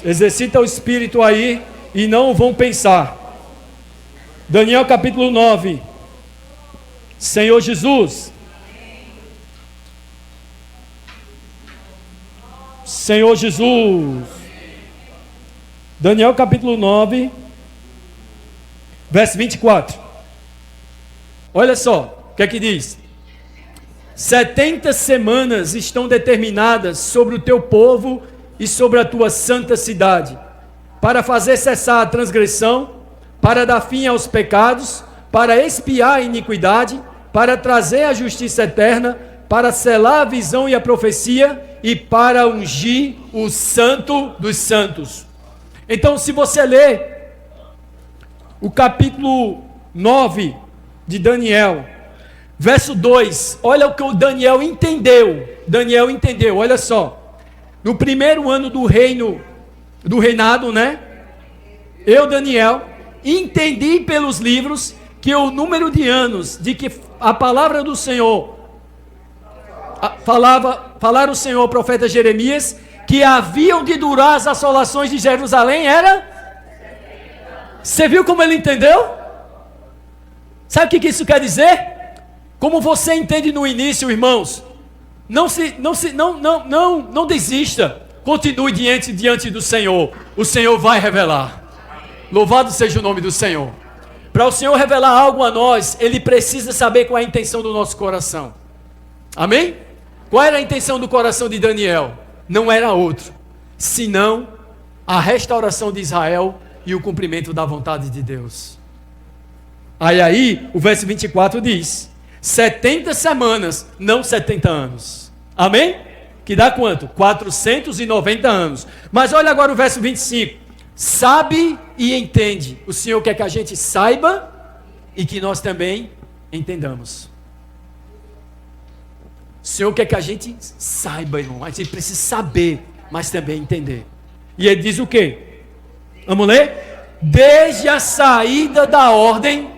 Exercita o espírito aí e não vão pensar. Daniel capítulo 9. Senhor Jesus. Senhor Jesus. Daniel capítulo 9, verso 24. Olha só, o que é que diz? 70 semanas estão determinadas sobre o teu povo e sobre a tua santa cidade, para fazer cessar a transgressão, para dar fim aos pecados, para expiar a iniquidade, para trazer a justiça eterna, para selar a visão e a profecia, e para ungir o santo dos santos. Então, se você ler o capítulo 9 de Daniel, verso 2, olha o que o Daniel entendeu. Daniel entendeu, olha só. No primeiro ano do reinado, né? Eu, Daniel, entendi pelos livros que o número de anos de que a palavra do Senhor falar o Senhor ao profeta Jeremias, que haviam de durar as assolações de Jerusalém, era? Você viu como ele entendeu? Sabe o que isso quer dizer? Como você entende no início, irmãos, não desista. Continue diante do Senhor. O Senhor vai revelar. Louvado seja o nome do Senhor. Para o Senhor revelar algo a nós, Ele precisa saber qual é a intenção do nosso coração. Amém? Qual era a intenção do coração de Daniel? Não era outro, senão a restauração de Israel e o cumprimento da vontade de Deus. Aí o verso 24 diz: 70 semanas, não 70 anos. Amém? Que dá quanto? 490 anos. Mas olha agora o verso 25. Sabe e entende. O Senhor quer que a gente saiba e que nós também entendamos. O Senhor quer que a gente saiba, irmão. A gente precisa saber, mas também entender. E ele diz o quê? Vamos ler? Desde a saída da ordem.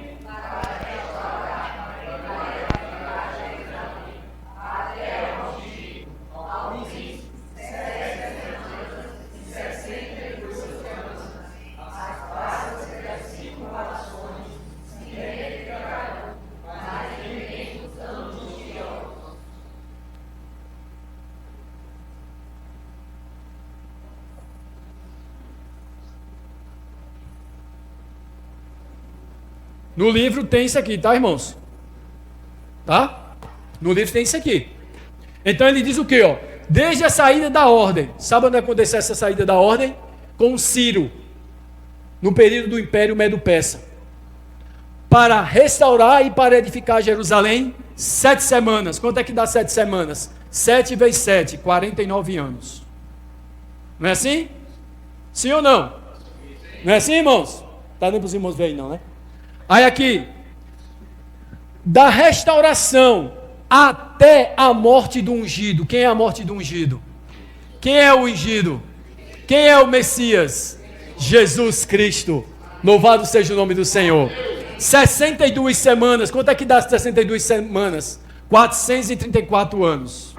No livro tem isso aqui, tá, irmãos? Tá? No livro tem isso aqui. Então ele diz o quê, ó? Desde a saída da ordem. Sabe onde aconteceu essa saída da ordem? Com Ciro, no período do Império Medo-Persa. Para restaurar e para edificar Jerusalém, 7 semanas. Quanto é que dá 7 semanas? 7 vezes 7, 49 anos. Não é assim? Sim ou não? Não é assim, irmãos? Tá dando para os irmãos verem, não, né? Aí aqui, da restauração até a morte do ungido. Quem é a morte do ungido? Quem é o ungido? Quem é o Messias? Jesus Cristo. Louvado seja o nome do Senhor. 62 semanas. Quanto é que dá 62 semanas? 434 anos.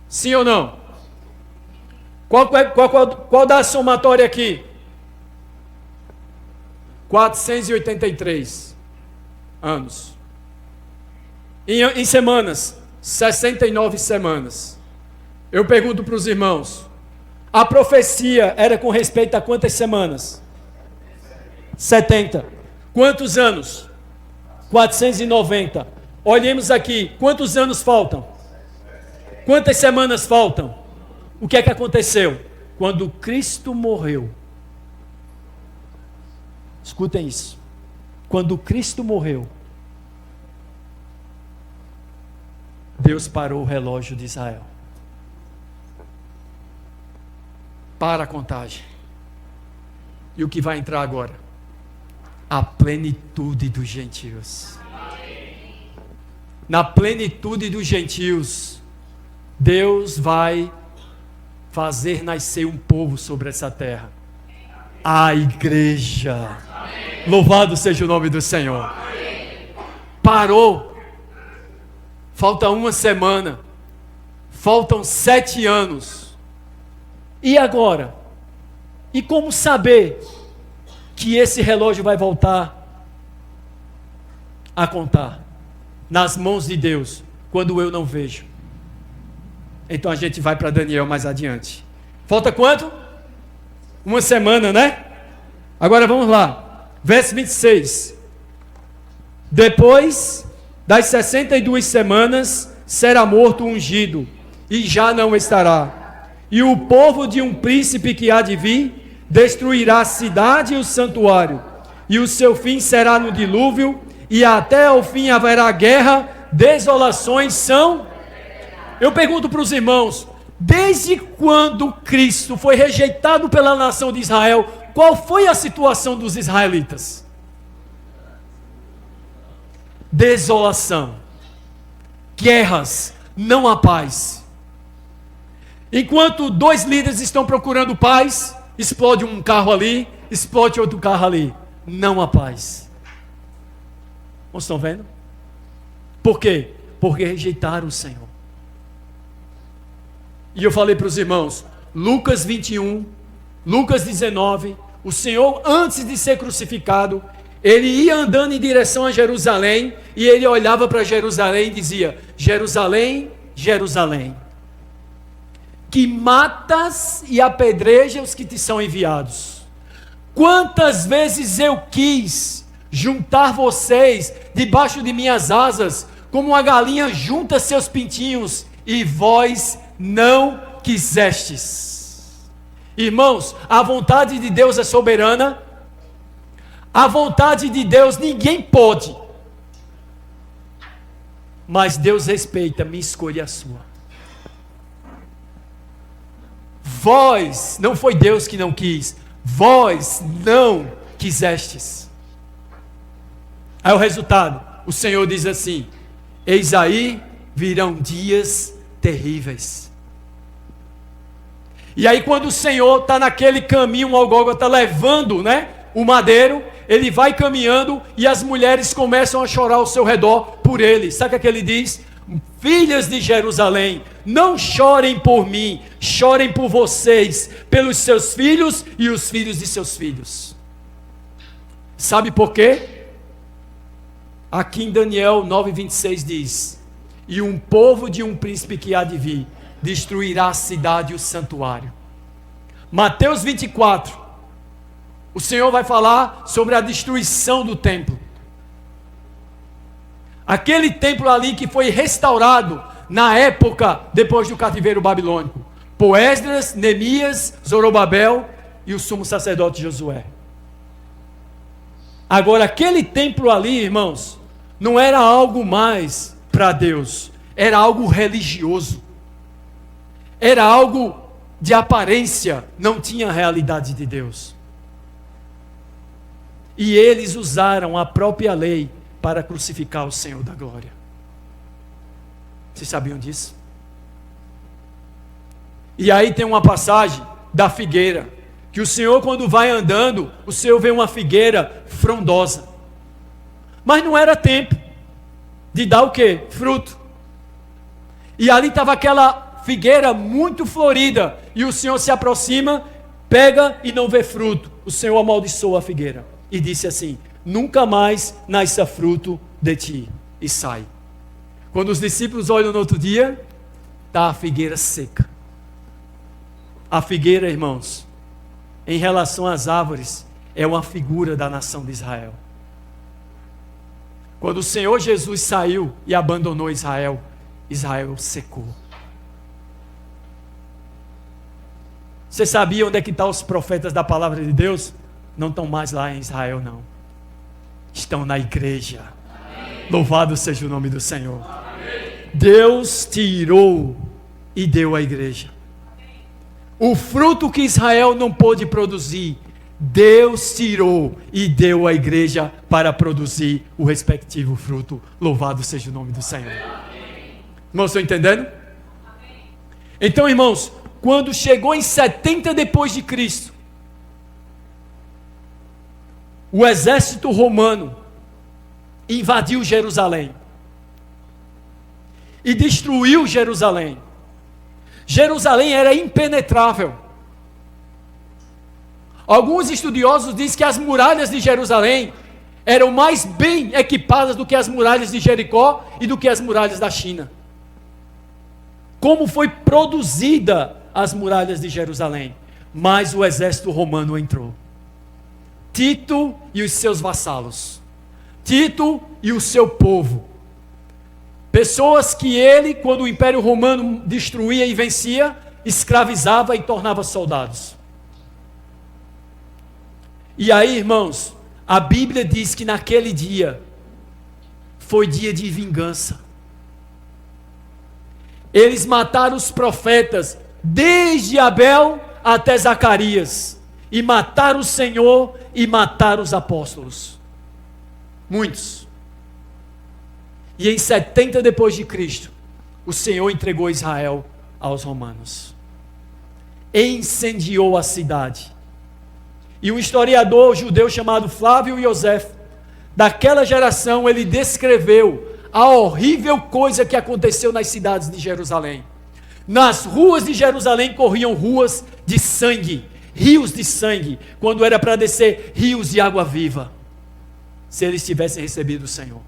Sim ou não? Qual dá a somatória aqui? 483 anos. Em semanas, 69 semanas. Eu pergunto para os irmãos, a profecia era com respeito a quantas semanas? 70. Quantos anos? 490. Olhemos aqui, quantos anos faltam? Quantas semanas faltam? O que é que aconteceu? Quando Cristo morreu. Escutem isso. Quando Cristo morreu, Deus parou o relógio de Israel. Para a contagem. E o que vai entrar agora? A plenitude dos gentios. Na plenitude dos gentios, Deus vai fazer nascer um povo sobre essa terra. A igreja. Louvado seja o nome do Senhor. Parou. Falta uma semana. Faltam 7 anos. E agora? E como saber que esse relógio vai voltar a contar? Nas mãos de Deus, quando eu não vejo. Então a gente vai para Daniel mais adiante. Falta quanto? Uma semana, né? Agora vamos lá. Verso 26. Depois das 62 semanas, será morto o ungido, e já não estará. E o povo de um príncipe que há de vir, destruirá a cidade e o santuário. E o seu fim será no dilúvio, e até ao fim haverá guerra, desolações são... Eu pergunto para os irmãos, desde quando Cristo foi rejeitado pela nação de Israel, qual foi a situação dos israelitas? Desolação, guerras, não há paz. Enquanto 2 líderes estão procurando paz, explode um carro ali, explode outro carro ali, não há paz. Vocês estão vendo? Por quê? Porque rejeitaram o Senhor. E eu falei para os irmãos, Lucas 21, Lucas 19, o Senhor, antes de ser crucificado, Ele ia andando em direção a Jerusalém e ele olhava para Jerusalém e dizia: Jerusalém, Jerusalém, que matas e apedrejas os que te são enviados. Quantas vezes eu quis juntar vocês debaixo de minhas asas, como uma galinha junta seus pintinhos, e vós não quisestes. Irmãos, a vontade de Deus é soberana. A vontade de Deus ninguém pode. Mas Deus respeita a minha escolha e a sua. Vós, não foi Deus que não quis, vós não quisestes. Aí o resultado, o Senhor diz assim: eis aí virão dias terríveis. E aí quando o Senhor está naquele caminho ao Gólgota, levando, o madeiro, ele vai caminhando e as mulheres começam a chorar ao seu redor por ele. Sabe o que ele diz? Filhas de Jerusalém, não chorem por mim, chorem por vocês, pelos seus filhos e os filhos de seus filhos. Sabe por quê? Aqui em Daniel 9:26 diz: e um povo de um príncipe que há de vir destruirá a cidade e o santuário. Mateus 24, o Senhor vai falar sobre a destruição do templo. Aquele templo ali que foi restaurado na época depois do cativeiro babilônico, por Esdras, Neemias, Zorobabel e o sumo sacerdote Josué. Agora, aquele templo ali, irmãos, não era algo mais para Deus, era algo religioso, era algo de aparência, não tinha realidade de Deus. E eles usaram a própria lei para crucificar o Senhor da glória. Vocês sabiam disso? E aí tem uma passagem da figueira, que o Senhor, quando vai andando, o Senhor vê uma figueira frondosa. Mas não era tempo de dar o quê? Fruto. E ali estava aquela figueira muito florida, e o Senhor se aproxima, pega e não vê fruto. O Senhor amaldiçoa a figueira e disse assim: nunca mais nasça fruto de ti, e sai. Quando os discípulos olham no outro dia, está a figueira seca. A figueira, irmãos, em relação às árvores, é uma figura da nação de Israel. Quando o Senhor Jesus saiu e abandonou Israel, Israel secou. Você sabia onde é que estão os profetas da palavra de Deus? Não estão mais lá em Israel, não. Estão na igreja. Amém. Louvado seja o nome do Senhor. Amém. Deus tirou e deu à igreja. O fruto que Israel não pôde produzir, Deus tirou e deu à igreja para produzir o respectivo fruto. Louvado seja o nome do Senhor. Amém. Irmãos, estão entendendo? Amém. Então, irmãos, quando chegou em 70 depois de Cristo, o exército romano invadiu Jerusalém e destruiu Jerusalém. Jerusalém era impenetrável. Alguns estudiosos dizem que as muralhas de Jerusalém eram mais bem equipadas do que as muralhas de Jericó e do que as muralhas da China. Como foi produzida as muralhas de Jerusalém? Mas o exército romano entrou. Tito e os seus vassalos, Tito e o seu povo, pessoas que ele, quando o Império Romano destruía e vencia, escravizava e tornava soldados. E aí, irmãos, a Bíblia diz que naquele dia foi dia de vingança. Eles mataram os profetas desde Abel até Zacarias, e mataram o Senhor e mataram os apóstolos, muitos. E em 70 depois de Cristo, o Senhor entregou Israel aos romanos, incendiou a cidade. E um historiador judeu chamado Flávio Iosef, daquela geração, ele descreveu a horrível coisa que aconteceu nas cidades de Jerusalém. Nas ruas de Jerusalém corriam ruas de sangue, rios de sangue, quando era para descer rios de água viva. se eles tivessem recebido o Senhor.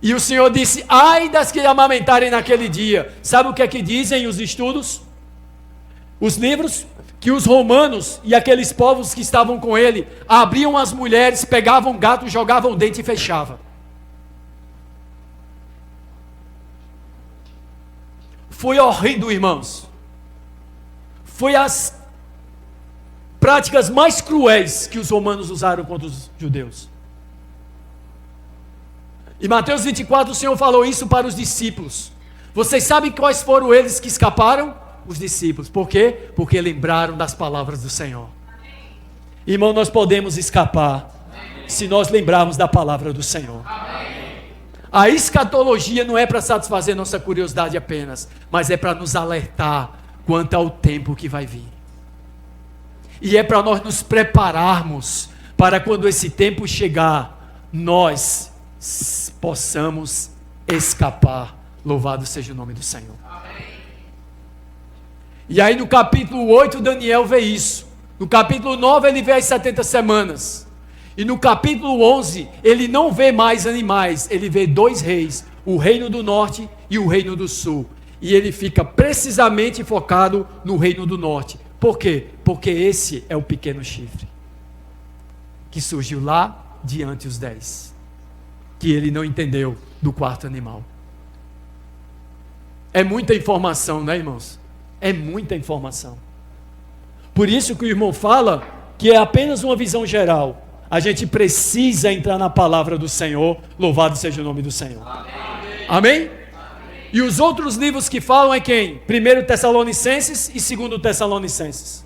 E o Senhor disse: ai das que amamentarem naquele dia. Sabe o que é que dizem os estudos? Os livros? Que os romanos e aqueles povos que estavam com ele abriam as mulheres, pegavam gato, jogavam dentro e fechavam. Foi horrível, irmãos. Foi as práticas mais cruéis que os romanos usaram contra os judeus. Em Mateus 24, o Senhor falou isso para os discípulos. Vocês sabem quais foram eles que escaparam? Os discípulos. Por quê? Porque lembraram das palavras do Senhor. Irmão, nós podemos escapar se nós lembrarmos da palavra do Senhor. A escatologia não é para satisfazer nossa curiosidade apenas, mas é para nos alertar quanto ao tempo que vai vir. E é para nós nos prepararmos para quando esse tempo chegar, nós possamos escapar. Louvado seja o nome do Senhor. E aí no capítulo 8 Daniel vê isso. No capítulo 9 ele vê as 70 semanas. E no capítulo 11 ele não vê mais animais, ele vê dois reis, o reino do norte e o reino do sul. E ele fica precisamente focado no reino do norte. Por quê? Porque esse é o pequeno chifre, que surgiu lá diante os 10, que ele não entendeu do quarto animal. É muita informação, né, irmãos? É muita informação. Por isso que o irmão fala que é apenas uma visão geral. A gente precisa entrar na palavra do Senhor. Louvado seja o nome do Senhor. Amém? Amém? E os outros livros que falam é quem? 1 Tessalonicenses e 2 Tessalonicenses.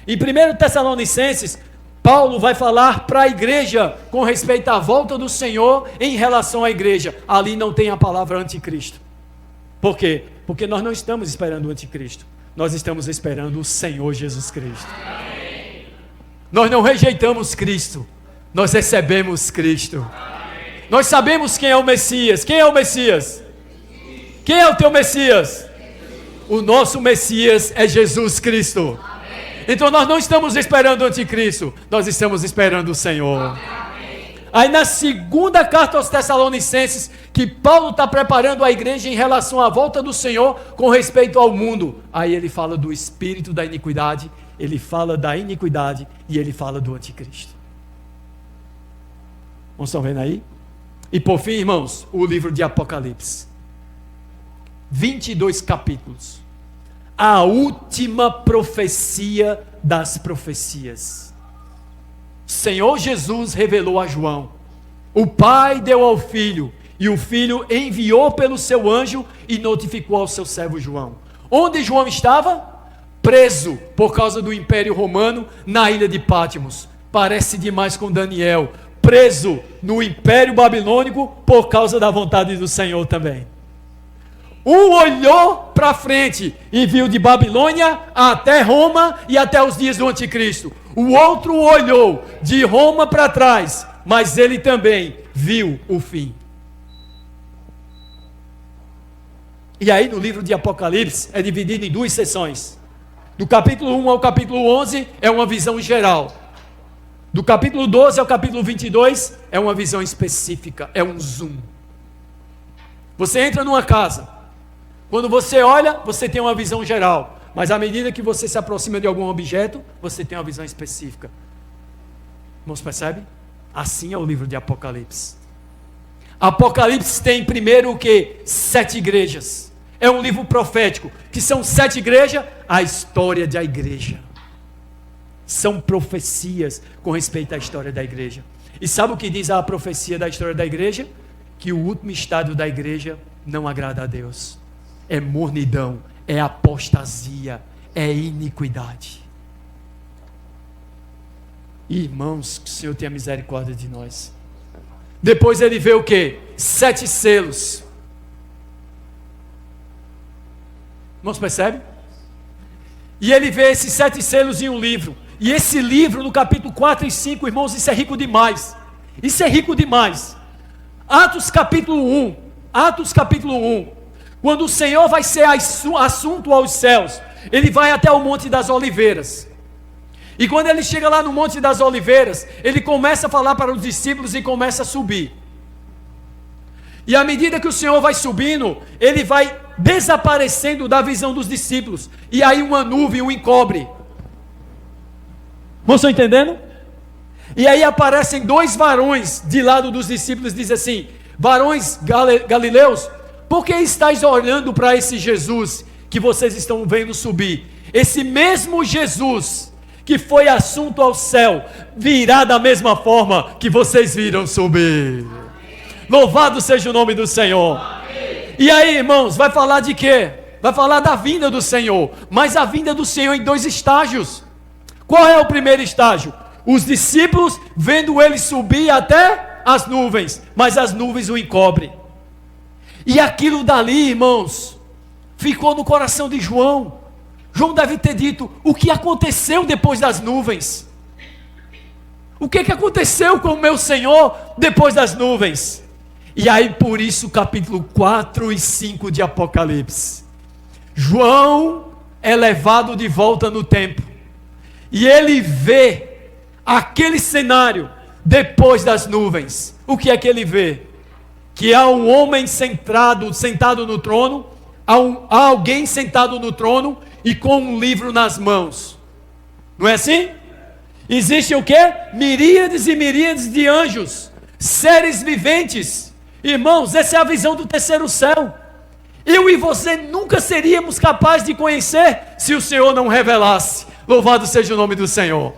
Em 1 Tessalonicenses, Paulo vai falar para a igreja com respeito à volta do Senhor em relação à igreja. Ali não tem a palavra anticristo. Por quê? Porque nós não estamos esperando o anticristo. Nós estamos esperando o Senhor Jesus Cristo. Amém. Nós não rejeitamos Cristo. Nós recebemos Cristo. Amém. Nós sabemos quem é o Messias. Quem é o Messias? Quem é o teu Messias? O nosso Messias é Jesus Cristo. Amém. Então nós não estamos esperando o anticristo. Nós estamos esperando o Senhor. Amém. Aí na segunda carta aos Tessalonicenses, que Paulo está preparando a igreja em relação à volta do Senhor com respeito ao mundo. Aí ele fala do espírito da iniquidade, ele fala da iniquidade e ele fala do anticristo. Vamos estar vendo aí? E por fim, irmãos, o livro de Apocalipse. 22 capítulos. A última profecia das profecias. Senhor Jesus revelou a João. O Pai deu ao Filho, e o Filho enviou pelo seu anjo e notificou ao seu servo João. Onde João estava? Preso por causa do Império Romano na ilha de Patmos. Parece demais com Daniel. Preso no Império Babilônico por causa da vontade do Senhor também. Um olhou para frente e viu de Babilônia até Roma e até os dias do anticristo. O outro olhou de Roma para trás, mas ele também viu o fim. E aí no livro de Apocalipse é dividido em duas seções. Do capítulo 1 ao capítulo 11 é uma visão geral. Do capítulo 12 ao capítulo 22 é uma visão específica, é um zoom. Você entra numa casa. Quando você olha, você tem uma visão geral. Mas à medida que você se aproxima de algum objeto, você tem uma visão específica. Irmãos, percebe? Assim é o livro de Apocalipse. Apocalipse tem primeiro o quê? 7 igrejas. É um livro profético. Que são 7 igrejas? A história da igreja. São profecias com respeito à história da igreja. E sabe o que diz a profecia da história da igreja? Que o último estádio da igreja não agrada a Deus. É mornidão, é apostasia, é iniquidade. Irmãos, que o Senhor tenha misericórdia de nós. Depois ele vê o quê? 7 selos. Irmãos, percebe? E ele vê esses 7 selos em um livro. E esse livro, no capítulo 4 e 5, irmãos, isso é rico demais. Isso é rico demais. Atos capítulo 1. Atos capítulo 1. Quando o Senhor vai ser assunto aos céus, ele vai até o Monte das Oliveiras. E quando ele chega lá no Monte das Oliveiras, ele começa a falar para os discípulos e começa a subir. E à medida que o Senhor vai subindo, ele vai desaparecendo da visão dos discípulos. E aí uma nuvem o encobre. Vocês estão entendendo? E aí aparecem dois varões de lado dos discípulos e dizem assim: varões galileus, por que estáis olhando para esse Jesus que vocês estão vendo subir? Esse mesmo Jesus que foi assunto ao céu, virá da mesma forma que vocês viram subir. Louvado seja o nome do Senhor. E aí, irmãos, vai falar de quê? Vai falar da vinda do Senhor, mas a vinda do Senhor em dois estágios. Qual é o primeiro estágio? Os discípulos vendo ele subir até as nuvens, mas as nuvens o encobrem. E aquilo dali, irmãos, ficou no coração de João. João deve ter dito: o que aconteceu depois das nuvens? O que aconteceu com o meu Senhor depois das nuvens? E aí por isso capítulo 4 e 5 de Apocalipse, João é levado de volta no tempo, e ele vê aquele cenário depois das nuvens. O que é que ele vê? Que há um homem sentado no trono, há alguém sentado no trono e com um livro nas mãos. Não é assim? Existe o quê? Miríades e miríades de anjos, seres viventes. Irmãos, essa é a visão do terceiro céu. Eu e você nunca seríamos capazes de conhecer se o Senhor não revelasse. Louvado seja o nome do Senhor.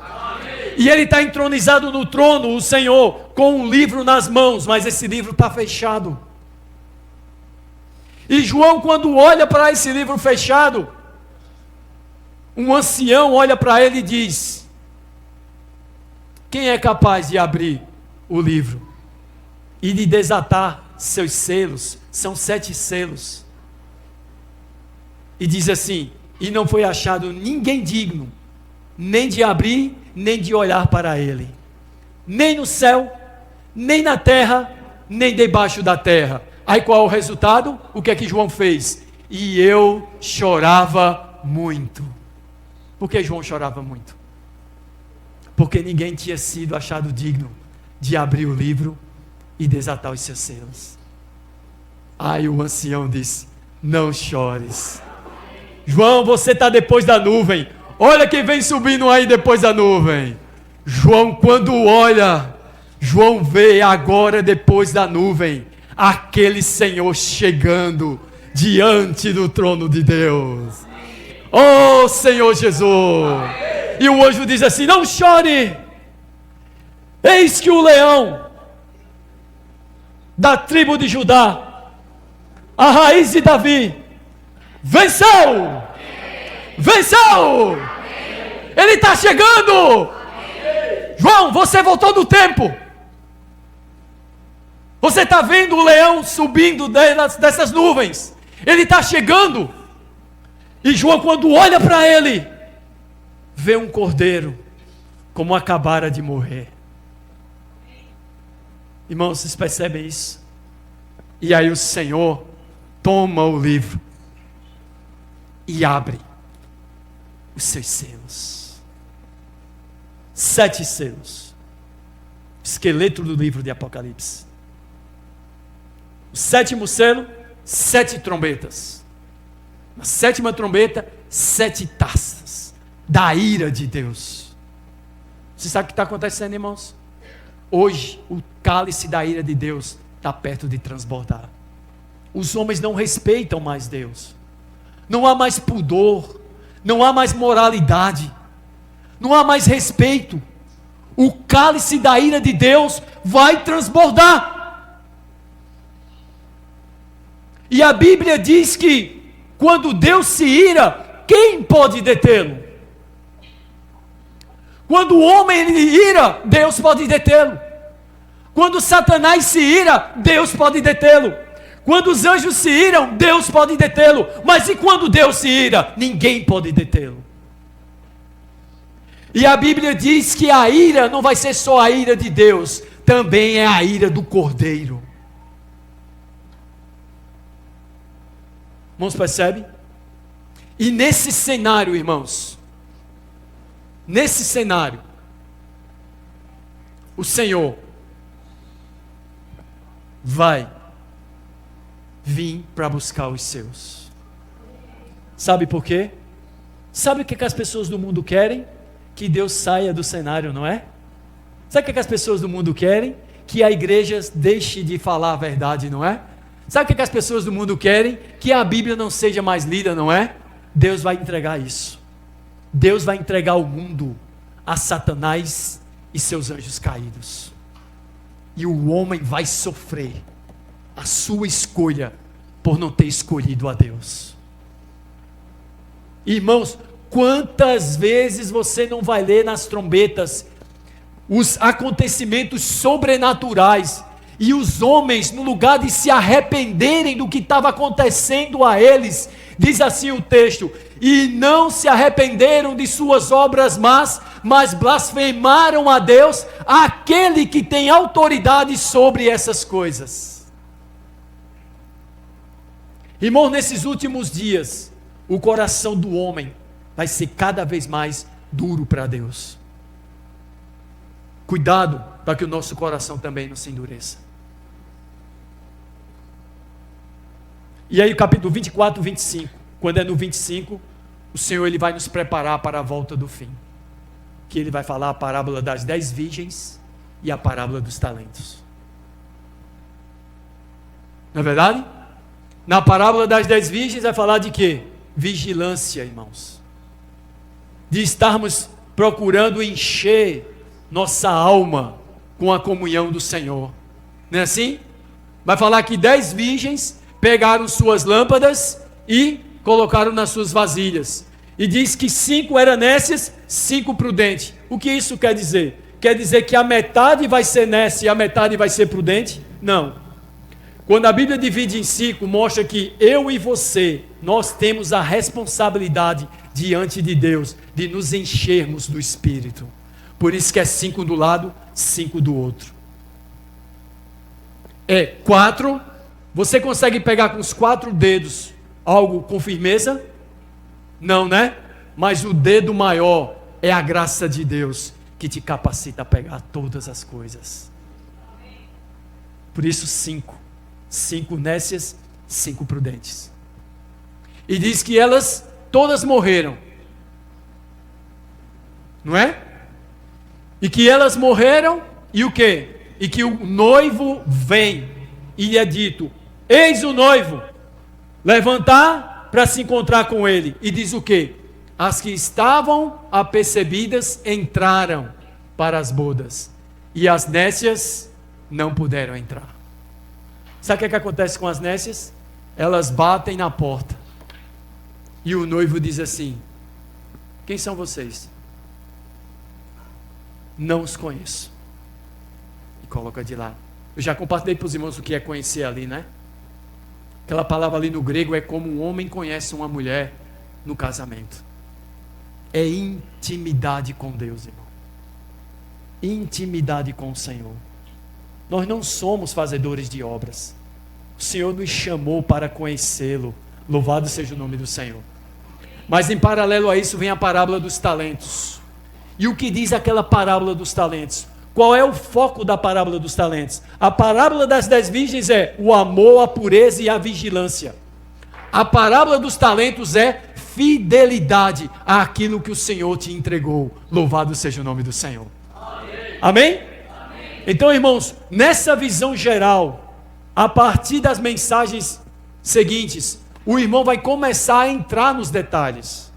E ele está entronizado no trono, o Senhor, com um livro nas mãos, mas esse livro está fechado. E João, quando olha para esse livro fechado, um ancião olha para ele e diz: quem é capaz de abrir o livro e de desatar seus selos? São 7 selos. E diz assim: e não foi achado ninguém digno, nem de abrir, nem de olhar para ele, nem no céu, nem na terra, nem debaixo da terra. Aí qual é o resultado? O que é que João fez? E eu chorava muito. Por que João chorava muito? Porque ninguém tinha sido achado digno de abrir o livro e desatar os seus selos. Aí o ancião disse: não chores, João, você está depois da nuvem. Olha quem vem subindo aí depois da nuvem. João, quando olha, João vê agora depois da nuvem aquele Senhor chegando diante do trono de Deus. Oh Senhor Jesus. E o anjo diz assim: não chore, eis que o leão da tribo de Judá, a raiz de Davi, venceu! Venceu! Ele está chegando! João, você voltou do tempo. Você está vendo o leão subindo dessas nuvens. Ele está chegando. E João, quando olha para ele, vê um cordeiro como acabara de morrer. Irmãos, vocês percebem isso? E aí o Senhor toma o livro e abre os seus selos. 7 selos. Esqueleto do livro de Apocalipse. O 7º selo, 7 trombetas. Na 7ª trombeta, 7 taças da ira de Deus. Você sabe o que está acontecendo, irmãos? Hoje, o cálice da ira de Deus está perto de transbordar. Os homens não respeitam mais Deus. Não há mais pudor. Não há mais moralidade. Não há mais respeito. O cálice da ira de Deus vai transbordar. E a Bíblia diz que quando Deus se ira, quem pode detê-lo? Quando o homem ira, Deus pode detê-lo. Quando Satanás se ira, Deus pode detê-lo. Quando os anjos se iram, Deus pode detê-lo. Mas e quando Deus se ira? Ninguém pode detê-lo. E a Bíblia diz que a ira não vai ser só a ira de Deus, também é a ira do Cordeiro. Irmãos, percebe? E nesse cenário, irmãos, nesse cenário, o Senhor vai vir para buscar os seus. Sabe por quê? Sabe o que as pessoas do mundo querem? Que Deus saia do cenário, não é? Sabe o que as pessoas do mundo querem? Que a igreja deixe de falar a verdade, não é? Sabe o que as pessoas do mundo querem? Que a Bíblia não seja mais lida, não é? Deus vai entregar isso. Deus vai entregar o mundo a Satanás e seus anjos caídos. E o homem vai sofrer a sua escolha por não ter escolhido a Deus. Irmãos, quantas vezes você não vai ler nas trombetas os acontecimentos sobrenaturais e os homens, no lugar de se arrependerem do que estava acontecendo a eles, diz assim o texto: e não se arrependeram de suas obras más, mas blasfemaram a Deus, aquele que tem autoridade sobre essas coisas. Irmão, nesses últimos dias, o coração do homem vai ser cada vez mais duro para Deus. Cuidado para que o nosso coração também não se endureça. E aí o capítulo 24, 25, quando é no 25, o Senhor ele vai nos preparar para a volta do fim. Que ele vai falar a parábola das 10 virgens e a parábola dos talentos. Não é verdade? Na parábola das 10 virgens vai falar de quê? Vigilância, irmãos. De estarmos procurando encher nossa alma com a comunhão do Senhor. Não é assim? Vai falar que 10 virgens pegaram suas lâmpadas e colocaram nas suas vasilhas. E diz que 5 eram nécias, 5 prudentes. O que isso quer dizer? Quer dizer que a metade vai ser nécia e a metade vai ser prudente? Não. Quando a Bíblia divide em 5, mostra que eu e você, nós temos a responsabilidade diante de Deus de nos enchermos do Espírito. Por isso que é 5 do lado, 5 do outro. É 4. Você consegue pegar com os 4 dedos algo com firmeza? Não, né? Mas o dedo maior é a graça de Deus que te capacita a pegar todas as coisas. Por isso 5. 5 nécias, 5 prudentes. E diz que elas todas morreram. Não é? E que elas morreram, e o quê? E que o noivo vem, e lhe é dito: eis o noivo, levantar para se encontrar com ele. E diz o quê? As que estavam apercebidas entraram para as bodas, e as nécias não puderam entrar. Sabe o que acontece com as nécias? Elas batem na porta, e o noivo diz assim: quem são vocês? Não os conheço. E coloca de lado. Eu já compartilhei para os irmãos o que é conhecer ali, né? Aquela palavra ali no grego é como um homem conhece uma mulher no casamento. É intimidade com Deus, irmão. Intimidade com o Senhor. Nós não somos fazedores de obras. O Senhor nos chamou para conhecê-lo. Louvado seja o nome do Senhor. Mas em paralelo a isso vem a parábola dos talentos. E o que diz aquela parábola dos talentos? Qual é o foco da parábola dos talentos? A parábola das 10 virgens é o amor, a pureza e a vigilância. A parábola dos talentos é fidelidade àquilo que o Senhor te entregou. Louvado seja o nome do Senhor. Amém? Amém? Então, irmãos, nessa visão geral, a partir das mensagens seguintes, o irmão vai começar a entrar nos detalhes.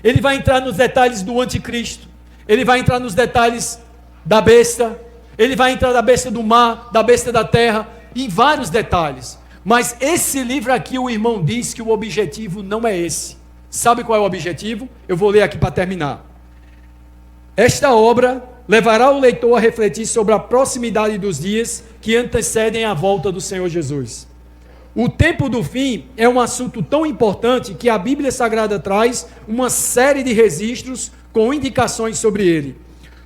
Ele vai entrar nos detalhes do anticristo. Ele vai entrar nos detalhes da besta. Ele vai entrar da besta do mar, da besta da terra, em vários detalhes. Mas esse livro aqui, o irmão diz que o objetivo não é esse. Sabe qual é o objetivo? Eu vou ler aqui para terminar. Esta obra levará o leitor a refletir sobre a proximidade dos dias que antecedem a volta do Senhor Jesus. O tempo do fim é um assunto tão importante que a Bíblia Sagrada traz uma série de registros com indicações sobre ele.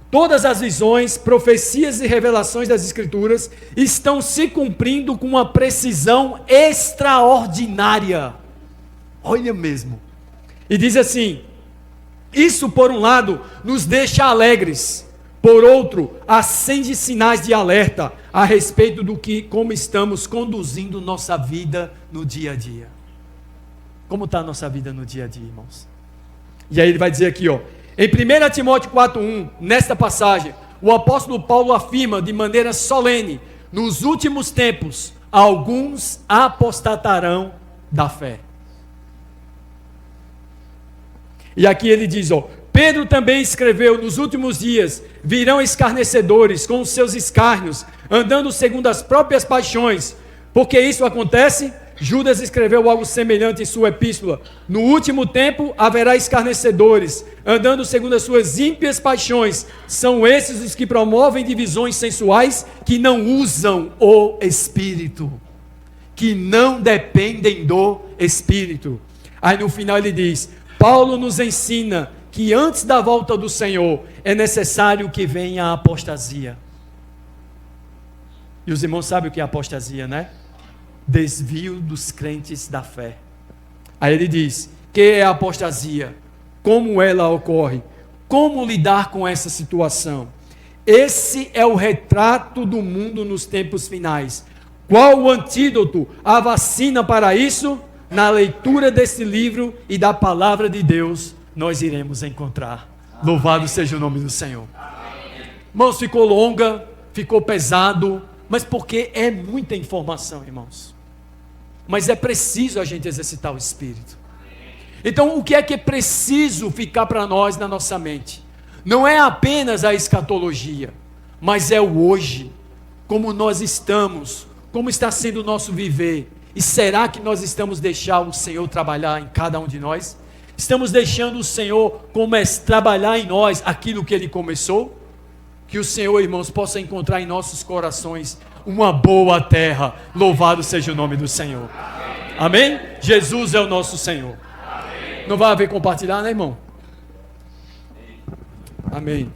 Todas as visões, profecias e revelações das Escrituras estão se cumprindo com uma precisão extraordinária. Olha mesmo. E diz assim: Isso, por um lado, nos deixa alegres. Por outro, acende sinais de alerta a respeito do que, como estamos conduzindo nossa vida no dia a dia. Como está a nossa vida no dia a dia, irmãos? E aí ele vai dizer aqui, ó, em 1 Timóteo 4:1, nesta passagem, o apóstolo Paulo afirma de maneira solene: nos últimos tempos, alguns apostatarão da fé. E aqui ele diz, ó, Pedro também escreveu, nos últimos dias virão escarnecedores com os seus escárnios, andando segundo as próprias paixões. Porque isso acontece? Judas escreveu algo semelhante em sua epístola. No último tempo haverá escarnecedores, andando segundo as suas ímpias paixões. São esses os que promovem divisões sensuais, que não usam o Espírito, que não dependem do Espírito. Aí no final ele diz, Paulo nos ensina que antes da volta do Senhor é necessário que venha a apostasia. E os irmãos sabem o que é apostasia, né? Desvio dos crentes da fé. Aí ele diz, que é a apostasia? Como ela ocorre? Como lidar com essa situação? Esse é o retrato do mundo nos tempos finais. Qual o antídoto, a vacina para isso? Na leitura desse livro e da palavra de Deus, nós iremos encontrar. Louvado seja o nome do Senhor. Irmãos, ficou longa, ficou pesado, mas porque é muita informação, irmãos. Mas é preciso a gente exercitar o Espírito. Então, o que é preciso ficar para nós na nossa mente? Não é apenas a escatologia, mas é o hoje. Como nós estamos, como está sendo o nosso viver. E será que nós estamos deixando o Senhor trabalhar em cada um de nós? Estamos deixando o Senhor trabalhar em nós aquilo que Ele começou? Que o Senhor, irmãos, possa encontrar em nossos corações uma boa terra. Louvado seja o nome do Senhor. Amém? Jesus é o nosso Senhor. Não vai haver compartilhar, né, irmão? Amém.